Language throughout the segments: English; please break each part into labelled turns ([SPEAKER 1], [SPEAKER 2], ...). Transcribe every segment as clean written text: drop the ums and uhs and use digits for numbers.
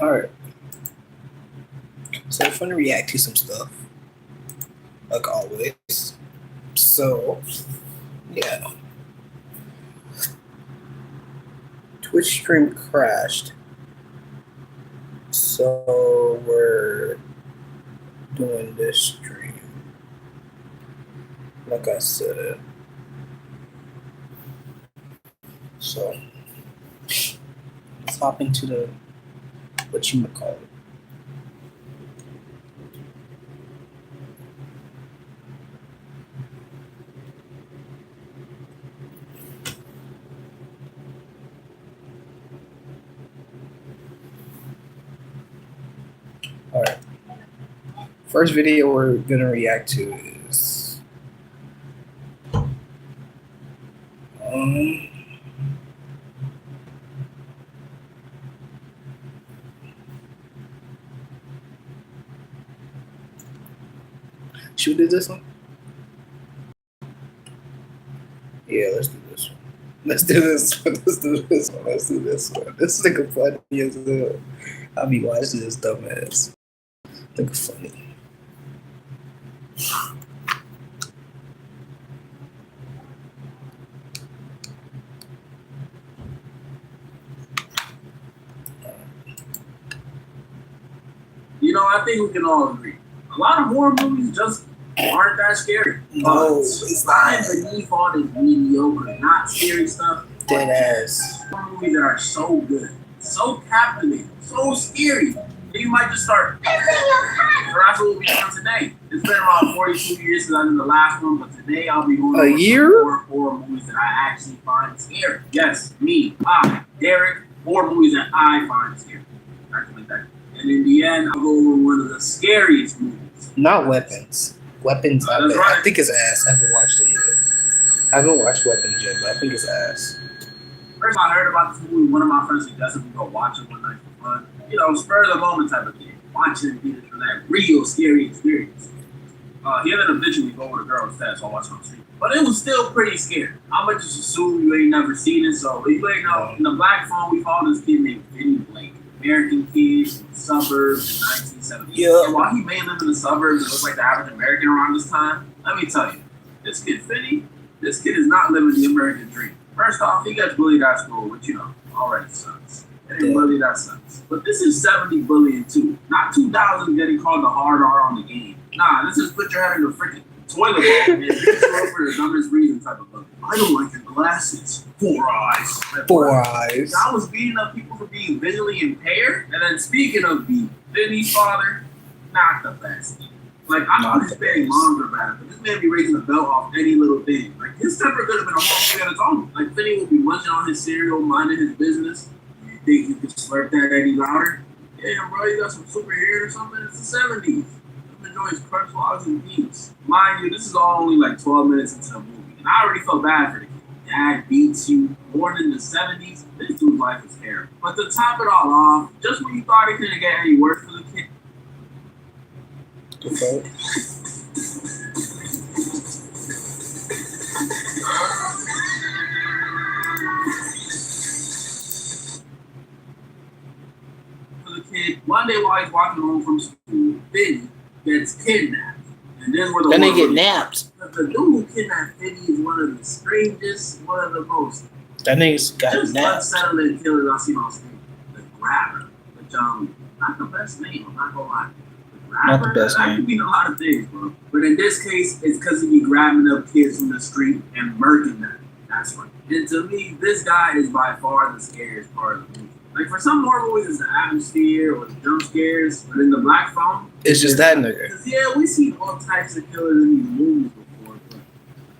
[SPEAKER 1] Alright. So I'm gonna react to some stuff. Like always. So yeah. Twitch stream crashed. So we're doing this stream. Like I said. So let's hop into the whatchamacallit. Alright. First video we're gonna react to is should we do this one? Yeah, let's do this one. Let's do this one. Let's do this one. Let's do this one. This is like a funny as hell. I'll be watching this dumbass. Think funny.
[SPEAKER 2] You know, I think we can all agree. A lot of horror movies just aren't that scary.
[SPEAKER 1] No,
[SPEAKER 2] it's lying beneath all this mediocre, not scary stuff.
[SPEAKER 1] Dead ass.
[SPEAKER 2] Horror movies that are so good, so captivating, so scary. Then you might just start. So that's what we'll be doing today. It's been around 42 years since I did the last one, but today I'll be going over some horror movies that I actually find scary. Yes, me, Derek, horror movies that I find scary. Actually, that. And in the end, I'll go over one of the scariest movies.
[SPEAKER 1] Not Weapons. Weapons, I think it's ass. I haven't watched it yet. I haven't watched Weapons yet, but I think it's ass.
[SPEAKER 2] First I heard about this movie, one of my friends suggested we go watch it one night for fun. You know, spur of the moment type of thing. Watch it and get it for that real scary experience. He ended up ditching me go with a girl instead, so I watched it on the street. But it was still pretty scary. I'm gonna just assume you ain't never seen it, so if you ain't know, in the Black Phone, we followed this kid named Vinny Blake. American kid in the suburbs in 1970s. Yeah. And while he may live in the suburbs and look like the average American around this time, let me tell you, this kid Finney, this kid is not living the American dream. First off, he gets bullied at school, which you know already sucks. It ain't bullied, that sucks. But this is 70 bullying too. Not 2000 getting called the hard R on the game. Nah, this is put your head in the freaking toilet bowl and beat you up for the dumbest reason type of bullying. I don't like your glasses. 4 eyes.
[SPEAKER 1] 4 eyes.
[SPEAKER 2] I was beating up people for being visually impaired. And then speaking of being Vinny's father, not the best. Like, I know his baby moms are bad, but this man be raising a belt off any little thing. Like, his temper could have been a whole thing on its own. Like, Vinny would be munching on his cereal, minding his business. You think you could slurp that any louder? Yeah, bro, you got some super hair or something? It's the 70s. I'm enjoying crunch logs and beats. Mind you, this is all only like 12 minutes into the movie. And I already felt bad for the kid. Dad beats you more than the 70s. This dude's life is terrible. But to top it all off, just when you thought it couldn't get any worse for the kid.
[SPEAKER 1] Okay.
[SPEAKER 2] For the kid, one day while he's walking home from school, Vinny gets kidnapped. And then where
[SPEAKER 1] they get napped.
[SPEAKER 2] The dude who kidnapped Vinny is one of the strangest, one of the most
[SPEAKER 1] that nigga's got napped.
[SPEAKER 2] Unsettling killers I've seen on screen. The Grabber, which not the best name. I'm not gonna lie. The Grabber,
[SPEAKER 1] not the best name.
[SPEAKER 2] That could mean a lot of things, bro. But in this case, it's because he be grabbing up kids from the street and murking them. That's right. And to me, this guy is by far the scariest part of the movie. Like, for some horror movies, it's the atmosphere or the jump scares, but in the Black Phone,
[SPEAKER 1] it's just that nigga.
[SPEAKER 2] Yeah, we've seen all types of killers in these movies before, but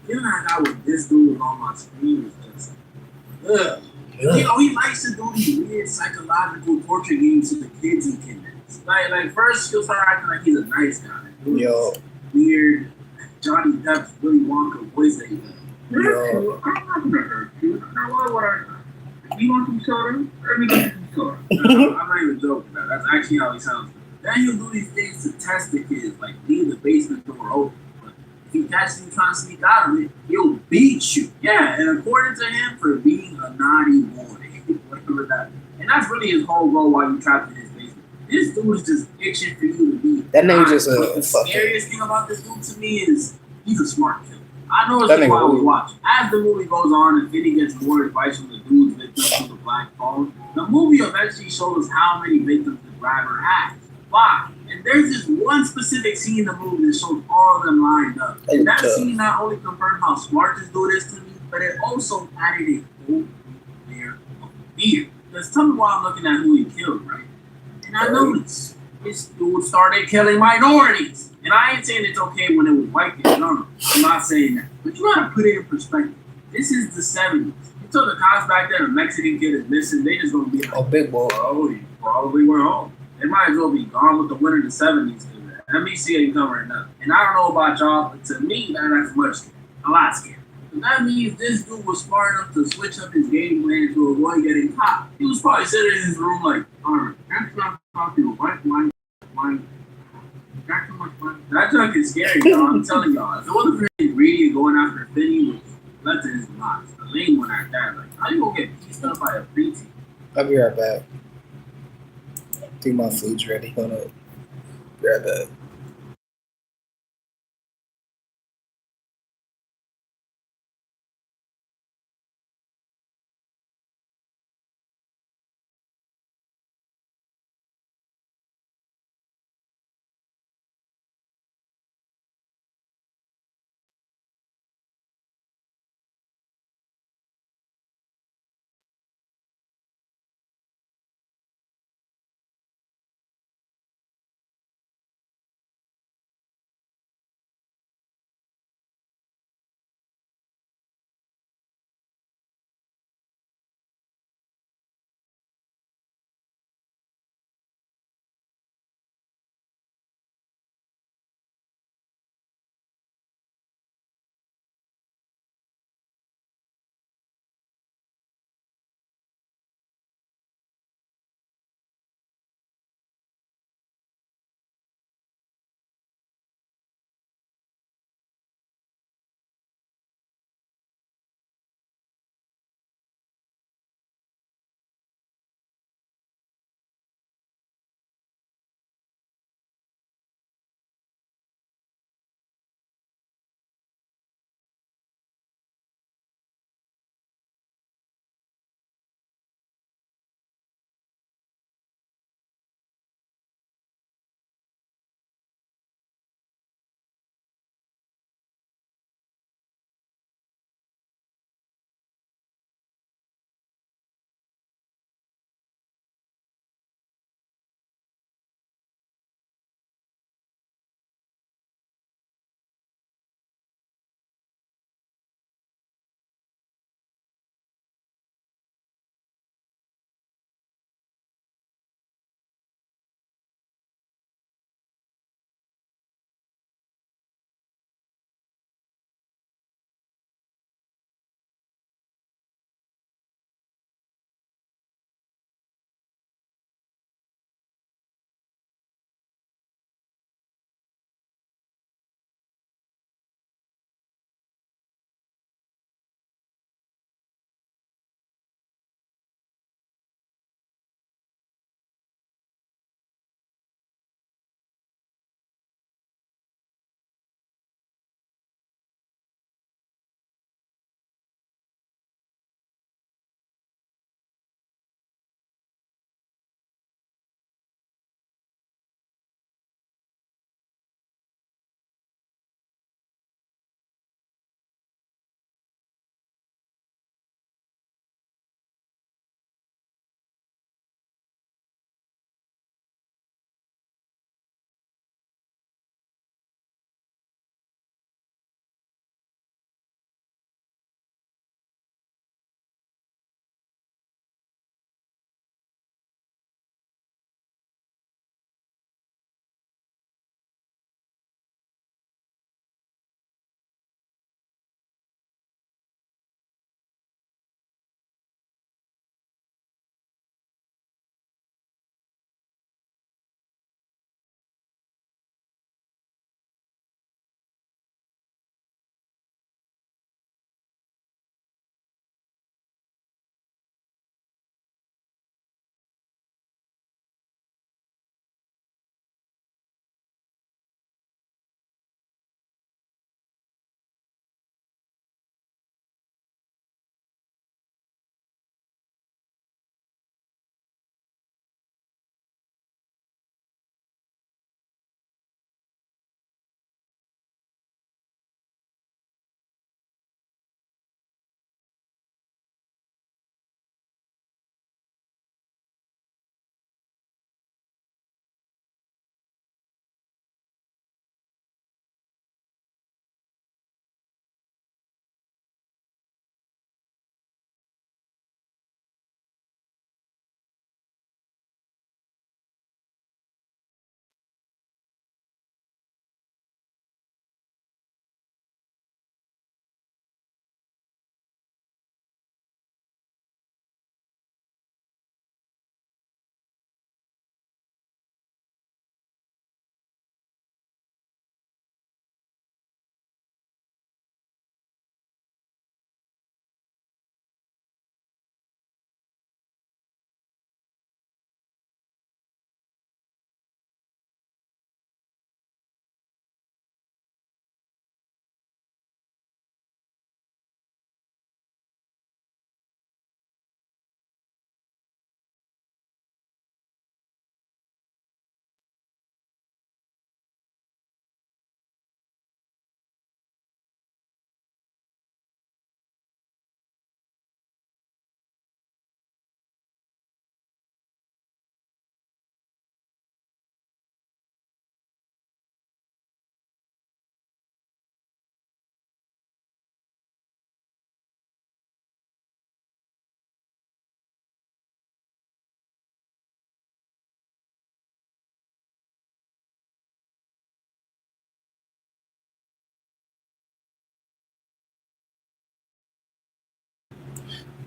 [SPEAKER 2] feeling I got with this dude on my screen is just, ugh. You know, he likes to do these weird psychological torture games to the kids he kidnaps. Like first, he'll start acting like he's a nice guy.
[SPEAKER 1] Yo.
[SPEAKER 2] Weird Johnny Depp's Willy Wonka voice that he does.
[SPEAKER 1] Yo.
[SPEAKER 2] I'm not gonna hurt you. Now, why would I? You want some soda? Let me get some soda. I'm not even joking. That's actually how he sounds. Then he'll do these things to test the kids, like leave the basement door open. But if he catches you trying to sneak out of it, he'll beat you. Yeah, and according to him, for being a naughty boy, whatever that. And that's really his whole goal while you trapped in his basement. this dude is just itching for you to be.
[SPEAKER 1] That nigga just
[SPEAKER 2] But the
[SPEAKER 1] fucking.
[SPEAKER 2] scariest thing about this dude to me is he's a smart killer. I know
[SPEAKER 1] That
[SPEAKER 2] it's
[SPEAKER 1] nigga
[SPEAKER 2] why we
[SPEAKER 1] weird.
[SPEAKER 2] watch. As the movie goes on and Vinny gets more advice from the dudes victims to the black phone, the movie eventually shows us how many victims the driver has. Why? And there's this one specific scene in the movie that shows all of them lined up. And that scene not only confirmed how smart this dude is to me, but it also added a whole layer of fear. Because tell me why I'm looking at who he killed, right? And I noticed this dude started killing minorities. And I ain't saying it's okay when it was white kids. No. I'm not saying that. But you gotta put it in perspective. This is the 70s. You told the cops back then a Mexican kid is missing, they just gonna be like,
[SPEAKER 1] oh, big boy.
[SPEAKER 2] Oh, he probably went home. They might as well be gone with the wind of the 70s. NBC ain't covering nothing. And I don't know about y'all, but to me, that's much scary. A lot scary. And that means this dude was smart enough to switch up his game plan to avoid getting caught. He was probably sitting in his room like, alright, that's not talking to white. That junk is scary, y'all. I'm telling y'all. If it wasn't for him greedy and going after Finny, which left in his box, the lame one at that, like, how you gonna get pieced up by a preteen?
[SPEAKER 1] I'll be right back. I think my food's ready. Hold up. Be right back.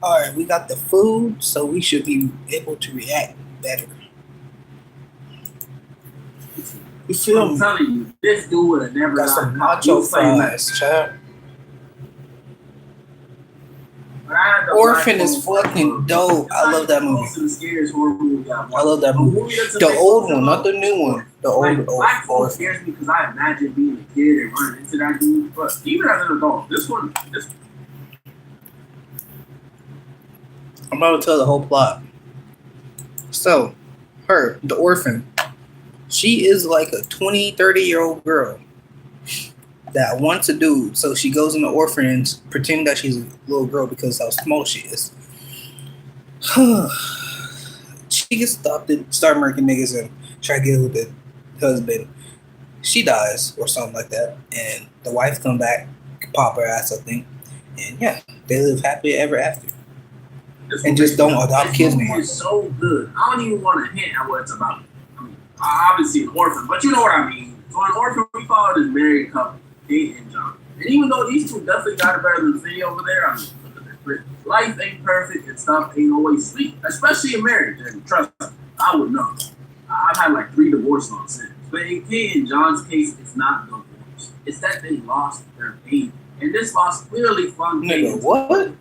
[SPEAKER 1] All right, we got the food, so we should be able to react better. You feel
[SPEAKER 2] I'm
[SPEAKER 1] me?
[SPEAKER 2] telling you, this dude would have never
[SPEAKER 1] Got
[SPEAKER 2] got
[SPEAKER 1] some
[SPEAKER 2] caught. He
[SPEAKER 1] nacho
[SPEAKER 2] was playing that.
[SPEAKER 1] fries, child.
[SPEAKER 2] But I had the
[SPEAKER 1] Orphan
[SPEAKER 2] black
[SPEAKER 1] is
[SPEAKER 2] phone
[SPEAKER 1] fucking
[SPEAKER 2] for-
[SPEAKER 1] dope.
[SPEAKER 2] It's
[SPEAKER 1] I
[SPEAKER 2] not
[SPEAKER 1] love that
[SPEAKER 2] even
[SPEAKER 1] movie.
[SPEAKER 2] close to the scariest horror movie I've
[SPEAKER 1] I
[SPEAKER 2] watched.
[SPEAKER 1] love that
[SPEAKER 2] A
[SPEAKER 1] movie.
[SPEAKER 2] that's a
[SPEAKER 1] The
[SPEAKER 2] big
[SPEAKER 1] old
[SPEAKER 2] deal.
[SPEAKER 1] one, not the new one. The
[SPEAKER 2] Like,
[SPEAKER 1] old
[SPEAKER 2] Black Phone
[SPEAKER 1] Orphan.
[SPEAKER 2] scares me because I imagine being a kid and running into that dude. But even as an adult, this
[SPEAKER 1] I'm about to tell the whole plot. So, her, the orphan, she is like a 20, 30-year-old girl that wants a dude. So she goes in the orphanage pretending that she's a little girl because how small she is. She gets stopped and start murking niggas and try to get with the husband. She dies or something like that. And the wife come back, pop her ass, I think. And yeah, they live happy ever after. And just don't adopt kids anymore.
[SPEAKER 2] It's so good. I don't even want to hint at what it's about. I mean, obviously an orphan, but you know what I mean. So an orphan, we follow this married couple, Kate and John. And even though these two definitely got it better than the city over there, I mean, life ain't perfect and stuff ain't always sweet, especially in marriage. And trust me, I would know. I've had like 3 divorces on since. But in Kate and John's case, it's not divorce. It's that they lost their baby. And this loss clearly flung Kate
[SPEAKER 1] Nigga, what?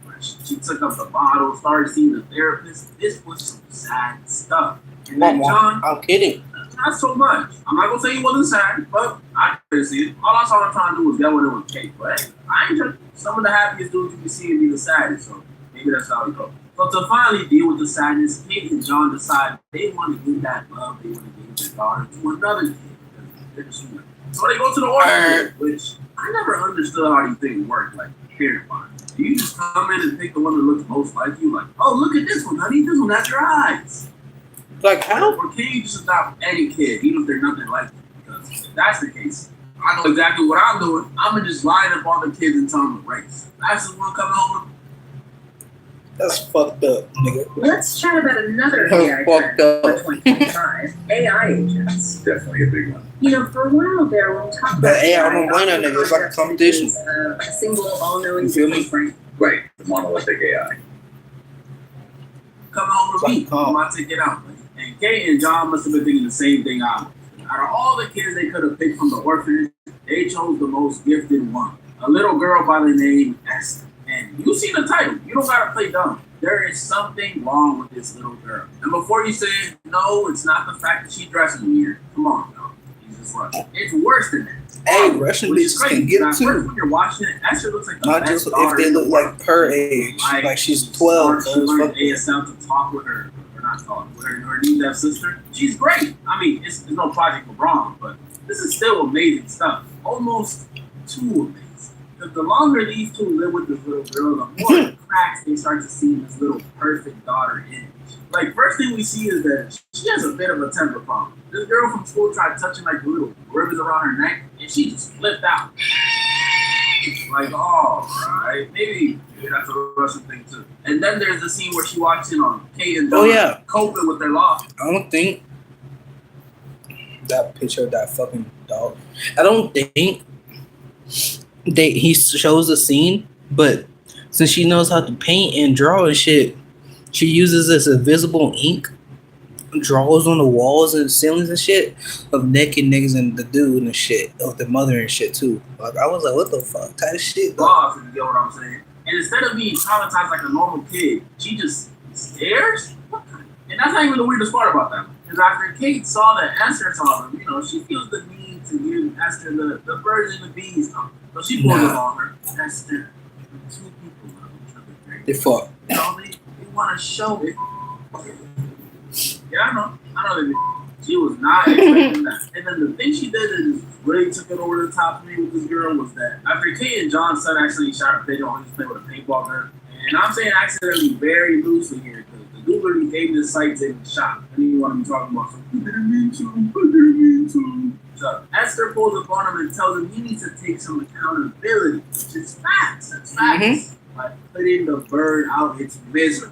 [SPEAKER 2] She took up the bottle, started seeing the therapist. This was some sad stuff. And then John,
[SPEAKER 1] I'm kidding.
[SPEAKER 2] not so much. I'm not gonna say he wasn't sad, but I couldn't see it. All I saw him trying to do was get with him with Kate. But hey, I ain't just some of the happiest dudes you can see and be the saddest. So maybe that's how it goes. So to finally deal with the sadness, Kate and John decide they want to give that love, they want to give their daughter to another kid. They're just human. So they go to the orphanage, which I never understood how these things work, like parent bond. Do you just come in and pick the one that looks most like you? Like, oh, look at this one, honey. This one has your eyes.
[SPEAKER 1] Like how?
[SPEAKER 2] Or can you just adopt any kid, even if they're nothing like you? Because if that's the case, I know exactly what I'm doing. I'm going to just line up all the kids and tell them to race. That's the one coming home.
[SPEAKER 1] That's fucked up, nigga.
[SPEAKER 3] Let's chat about another
[SPEAKER 1] That's
[SPEAKER 3] AI
[SPEAKER 1] fucked
[SPEAKER 3] trend
[SPEAKER 1] up.
[SPEAKER 3] for 2025, AI agents.
[SPEAKER 4] Definitely a big one.
[SPEAKER 3] You know, for a while there, when we talked
[SPEAKER 1] The
[SPEAKER 3] about
[SPEAKER 1] AI, I don't blame that nigga. It's like a competition.
[SPEAKER 3] A single, all-knowing
[SPEAKER 1] You feel me?
[SPEAKER 3] brain.
[SPEAKER 4] Right, the monolithic AI.
[SPEAKER 2] Coming home with me.
[SPEAKER 1] Fucking
[SPEAKER 2] I'm about to get out. And Kate and John must have been thinking the same thing I was. Out of all the kids they could have picked from the orphanage, they chose the most gifted one. A little girl by the name Esther. And you see the title. You don't gotta play dumb. There is something wrong with this little girl. And before you say, no, it's not the fact that she dressing weird. Come on, no. Jesus Russian. It's worse than that.
[SPEAKER 1] Hey, Russian
[SPEAKER 2] Which is
[SPEAKER 1] bitches
[SPEAKER 2] crazy,
[SPEAKER 1] can get
[SPEAKER 2] because at first
[SPEAKER 1] too.
[SPEAKER 2] when you're watching it, Esther looks like the
[SPEAKER 1] Not
[SPEAKER 2] best
[SPEAKER 1] just if
[SPEAKER 2] daughter
[SPEAKER 1] they
[SPEAKER 2] in the
[SPEAKER 1] look
[SPEAKER 2] world.
[SPEAKER 1] like her age. Like she's 12.
[SPEAKER 2] She learned
[SPEAKER 1] Fuck it.
[SPEAKER 2] ASL to talk with her, or not talk, with her deaf sister. She's great. I mean, it's no Project LeBron, but this is still amazing stuff. Almost too amazing. Because the longer these two live with this little girl, the more cracks they start to see in this little perfect daughter image. Like, first thing we see is that she has a bit of a temper problem. This girl from school tried touching like the little ribbons around her neck, and she just flipped out. Like, all right, maybe that's a Russian thing too. And then there's the scene where she watching on Kate and John coping with their loss.
[SPEAKER 1] I don't think that picture of that fucking dog. I don't think he shows the scene, but since she knows how to paint and draw and shit, she uses this invisible ink, draws on the walls and ceilings and shit of naked niggas and the dude and shit, of the mother and shit too. Like I was like, what the fuck type of shit?
[SPEAKER 2] Lost, if you get what I'm saying. And instead of being traumatized like a normal kid, she just stares. And that's not even the weirdest part about that. Because after Kate saw that Esther saw them, you know, she feels the need to give Esther the birds and the bees. So she pulls it on her. Esther, two people love each other very
[SPEAKER 1] They fuck.
[SPEAKER 2] You know, they want to show it. Yeah, I know that she was not expecting that. And then the thing she did that really took it over the top for me with this girl was that after Kate and John's son actually shot a video on his play with a paintball gun, and I'm saying accidentally very loosely here because the dude literally gave the sights in the shot. I didn't want him talking about something. I didn't mean to. So Esther pulls up on him and tells him he needs to take some accountability, which is facts. That's facts. Like putting the bird out its misery.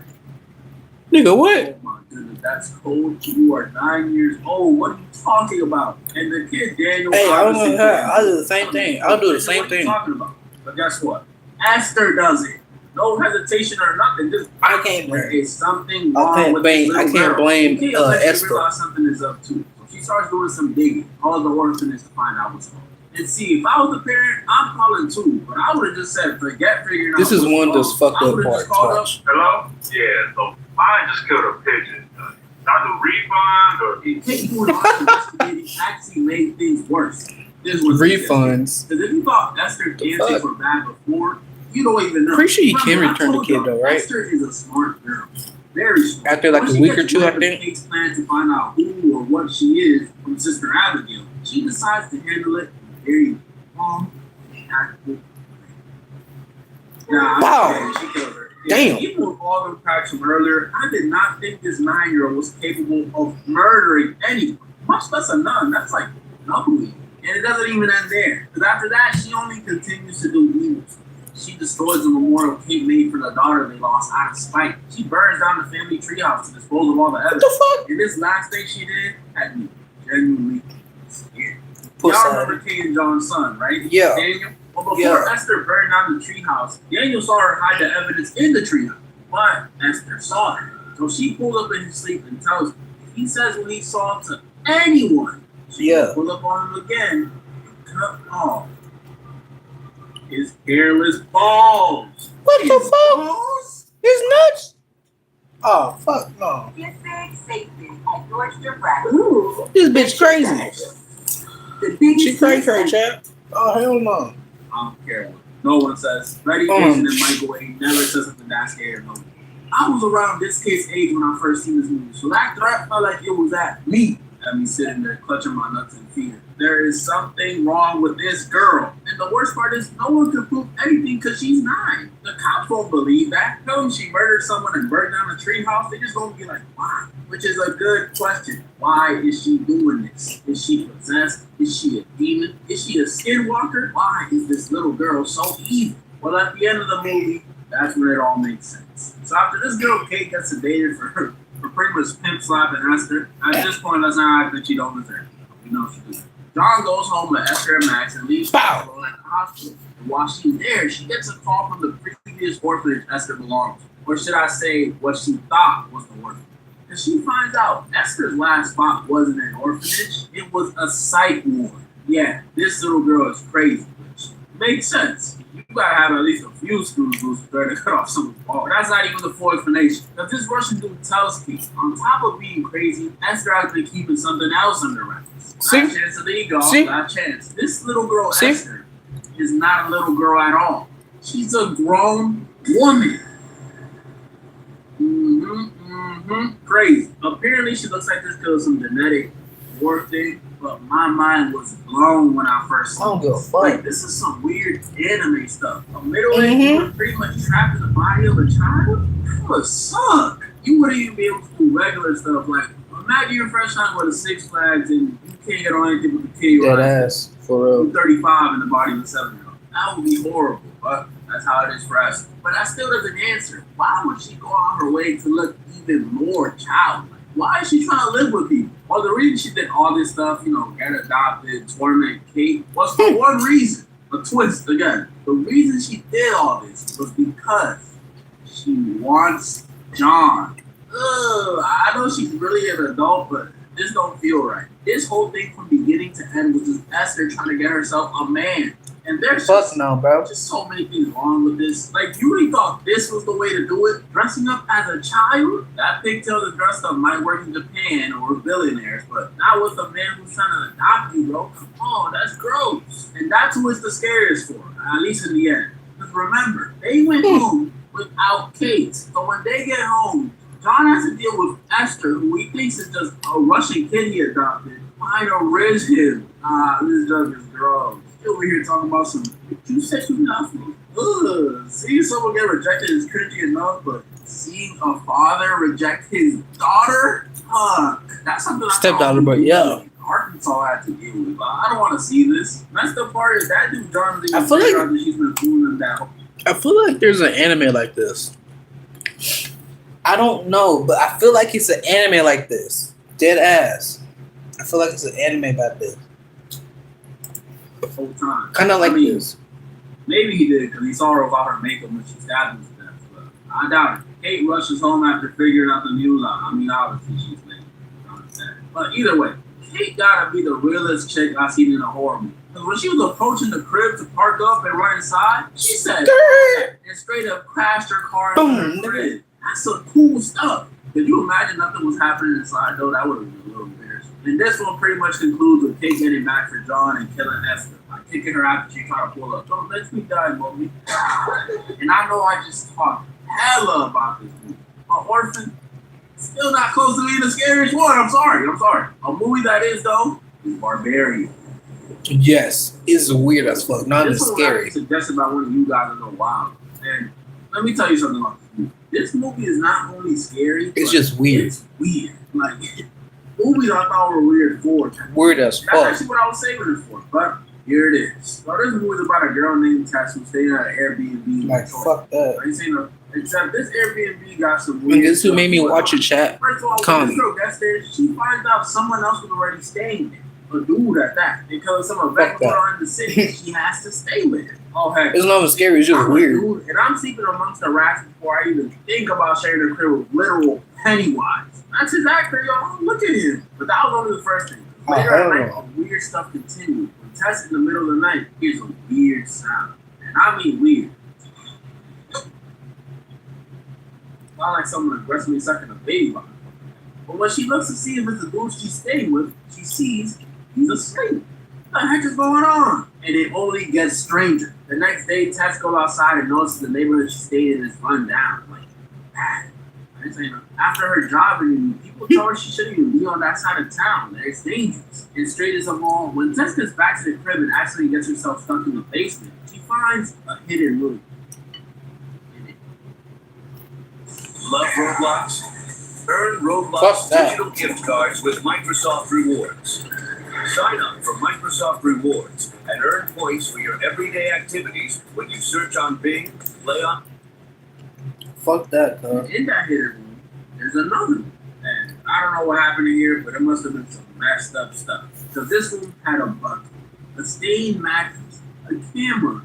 [SPEAKER 1] Nigga, what?
[SPEAKER 2] Oh my goodness, that's cold. You are 9 years old. What are you talking about? And the kid Daniel.
[SPEAKER 1] Hey, I don't know how. I'll do the same thing. I'll do the same
[SPEAKER 2] What are you
[SPEAKER 1] thing.
[SPEAKER 2] talking about? But guess what? Esther does it. no hesitation or nothing. Just
[SPEAKER 1] I can't
[SPEAKER 2] like,
[SPEAKER 1] blame.
[SPEAKER 2] it's something
[SPEAKER 1] I
[SPEAKER 2] wrong
[SPEAKER 1] can't
[SPEAKER 2] with
[SPEAKER 1] blame.
[SPEAKER 2] this
[SPEAKER 1] I
[SPEAKER 2] little
[SPEAKER 1] can't
[SPEAKER 2] girl.
[SPEAKER 1] blame
[SPEAKER 2] Okay, eventually
[SPEAKER 1] Esther.
[SPEAKER 2] realize something is up too. So she starts doing some digging, calls the orphanage to find out what's wrong. And see, if I was the parent, I'm calling too. But I would have just said, forget figuring out.
[SPEAKER 1] This is
[SPEAKER 2] what's
[SPEAKER 1] one of
[SPEAKER 2] wrong.
[SPEAKER 1] those fucked
[SPEAKER 2] I
[SPEAKER 1] up
[SPEAKER 2] would've just
[SPEAKER 1] parts.
[SPEAKER 2] called up.
[SPEAKER 1] Watch.
[SPEAKER 5] Hello? Yeah, so mine just killed a pigeon. Not do refund or
[SPEAKER 2] It takes you an honest investigating actually made things worse. This was
[SPEAKER 1] Refunds.
[SPEAKER 2] because if you thought Esther's antics were bad before, you don't even know.
[SPEAKER 1] Pretty sure you can
[SPEAKER 2] Remember, I
[SPEAKER 1] return the
[SPEAKER 2] told
[SPEAKER 1] kid
[SPEAKER 2] y'all,
[SPEAKER 1] though, right?
[SPEAKER 2] Esther is a smart girl. Very smart.
[SPEAKER 1] After like
[SPEAKER 2] Once
[SPEAKER 1] a
[SPEAKER 2] she
[SPEAKER 1] week or
[SPEAKER 2] gets
[SPEAKER 1] two, I
[SPEAKER 2] word of
[SPEAKER 1] think.
[SPEAKER 2] Kate's plan to find out who or what she is from Sister Abigail, she decides to handle it in a very calm and tactful way.
[SPEAKER 1] Wow.
[SPEAKER 2] She killed her.
[SPEAKER 1] Damn.
[SPEAKER 2] Even with all the cracks from earlier, I did not think this 9-year-old was capable of murdering anyone, much less a nun. That's like ugly. And it doesn't even end there. Because after that, she only continues to do evil. She destroys the memorial Kate made for the daughter they lost out of spite. She burns down the family treehouse to dispose of all the evidence.
[SPEAKER 1] What the fuck?
[SPEAKER 2] And this last thing she did had me genuinely scared.
[SPEAKER 1] Puss
[SPEAKER 2] Y'all
[SPEAKER 1] out.
[SPEAKER 2] remember Kate and John's son, right?
[SPEAKER 1] Yeah.
[SPEAKER 2] Daniel? Well, before
[SPEAKER 1] Yeah.
[SPEAKER 2] Esther burned down the treehouse, Daniel saw her hide the evidence in the treehouse. But Esther saw her. So she pulled up in his sleep and tells him if he says what he saw to anyone, she will pull up on him again and cut off his hairless balls.
[SPEAKER 1] What the
[SPEAKER 2] His
[SPEAKER 1] fuck?
[SPEAKER 2] balls?
[SPEAKER 1] It's nuts. Oh fuck no.
[SPEAKER 6] Get big safety at Georgia Rapids.
[SPEAKER 3] Ooh.
[SPEAKER 1] This bitch crazy.
[SPEAKER 3] The biggest
[SPEAKER 1] She crazy, chap. Oh hell no.
[SPEAKER 2] I don't care. No one says. Freddie Jason and Michael Wade never says something that scared no one. I was around this kid's age when I first seen this movie, so that threat felt like it was at me. At me sitting there clutching my nuts in fear. There is something wrong with this girl. And the worst part is no one can prove anything because she's 9. The cops won't believe that. Tell them she murdered someone and burned down a treehouse. They just gonna be like, why? Which is a good question. Why is she doing this? Is she possessed? Is she a demon? Is she a skinwalker? Why is this little girl so evil? Well, at the end of the movie, that's when it all makes sense. So after this girl Kate gets sedated for pretty much pimp slapping Esther, at this point, let's not act that she don't deserve it. We know she does. John goes home with Esther and Max and leaves her alone at the hospital. And while she's there, she gets a call from the previous orphanage Esther belonged to. Or should I say, what she thought was the orphanage. And she finds out Esther's last spot wasn't an orphanage, it was a psych ward. Yeah, this little girl is crazy, which makes sense. You gotta have at least a few screws loose to cut off someone's ball. That's not even the full explanation. Because this Russian dude tells Kate, on top of being crazy, Esther has been keeping something else under wraps. Last chance of the ego, last chance. This little girl, Esther, is not a little girl at all. She's a grown woman. Crazy. Apparently, she looks like this because of some genetic war thing. But my mind was blown when I first saw this. Like, this is some weird anime stuff. A middle-aged woman pretty much trapped in the body of a child? That would suck. You wouldn't even be able to do regular stuff. Like, imagine you're fresh out with a Six Flags and you can't get on anything with the kid.
[SPEAKER 1] That ass, for real.
[SPEAKER 2] 35 in the body of a 7-year-old. That would be horrible, but that's how it is for us. But that still doesn't answer. Why would she go on her way to look even more childlike? Why is she trying to live with people? Well, the reason she did all this stuff, get adopted, torment Kate, was for one reason. A twist again. The reason she did all this was because she wants John. I know she's really an adult, but this don't feel right. This whole thing from beginning to end was just Esther trying to get herself a man. And there's just so many things wrong with this. Like, you really thought this was the way to do it? Dressing up as a child? That pigtail and dressed up might work in Japan or billionaires, but not with a man who's trying to adopt you, bro. Come on, that's gross. And that's who it's the scariest for, at least in the end. Because remember, they went home without Kate. So when they get home, John has to deal with Esther, who he thinks is just a Russian kid he adopted, trying to raise him. This drug is gross. You over here talking about some, you said you nothing. Seeing someone get rejected is cringy enough, but seeing a father reject his daughter? That's something
[SPEAKER 1] Stepdaughter, but yeah.
[SPEAKER 2] Arkansas had to deal with. I don't want to see this. That's the part is that dude John
[SPEAKER 1] I feel like
[SPEAKER 2] that she's been fooling them down.
[SPEAKER 1] I feel like there's an anime like this. I don't know, but I feel like it's an anime like this. Dead ass. I feel like it's an anime about this.
[SPEAKER 2] The whole time.
[SPEAKER 1] Kind of like this.
[SPEAKER 2] Maybe he did because he saw her without her makeup when she stabbed him to death. I doubt it. Kate rushes home after figuring out the news. I mean, obviously she's late. But either way, Kate gotta be the realest chick I've seen in a horror movie. Because when she was approaching the crib to park up and run inside, she said, and straight up crashed her car into the crib. That's some cool stuff. Could you imagine nothing was happening inside, though? That would have been a little embarrassing. And this one pretty much concludes with Kate getting back for John and killing Esther. Like kicking her after she tried to pull up. Don't let me die, mommy. And I know I just talked hella about this movie. But Orphan, still not close to being the scariest one. I'm sorry. A movie that is, though, is Barbarian.
[SPEAKER 1] Yes, it's weird as fuck. Not as scary.
[SPEAKER 2] I suggested by one of you guys in a while. And let me tell you something about this movie. This movie is not only scary,
[SPEAKER 1] it's just weird.
[SPEAKER 2] It's weird. Like, movies I thought were weird for.
[SPEAKER 1] Weird as fuck.
[SPEAKER 2] That's actually what I was saving it for. But here it is. So this movie is about a girl named Tess who's staying at an Airbnb.
[SPEAKER 1] Like, fuck that.
[SPEAKER 2] I ain't saying no. Except this Airbnb got some weird
[SPEAKER 1] This who made me watch your chat.
[SPEAKER 2] First of all, when this girl gets there, she finds out someone else was already staying there. A dude at that. Because some event going on in the city, she has to stay with him. Oh, heck.
[SPEAKER 1] It's not scary, it's just weird.
[SPEAKER 2] Dude, and I'm sleeping amongst the rats before I even think about sharing a crib with literal Pennywise. That's his actor, y'all. Look at him. But that was only the first thing. Later at night, the weird stuff continued. When Tess in the middle of the night hears a weird sound. And I mean weird. Not like someone aggressively sucking a baby bottle. But when she looks to see if it's the dude she's staying with, she sees he's asleep. What the heck is going on? And it only gets stranger. The next day, Tess goes outside and notices the neighborhood she stayed in is run down. Like, bad. After her job interview, people tell her she shouldn't even be on that side of town. That it's dangerous. And straight as a all, when Tess gets back to the crib and actually gets herself stuck in the basement, she finds a hidden room.
[SPEAKER 7] Love Roblox? Earn Roblox digital gift cards with Microsoft Rewards. Sign up for Microsoft Rewards and earn points for your everyday activities when you search on Bing, play on...
[SPEAKER 1] Fuck that, huh?
[SPEAKER 2] In that hidden room, there's another room. And I don't know what happened in here, but it must have been some messed up stuff. Because this room had a bucket, a stained mattress, a camera,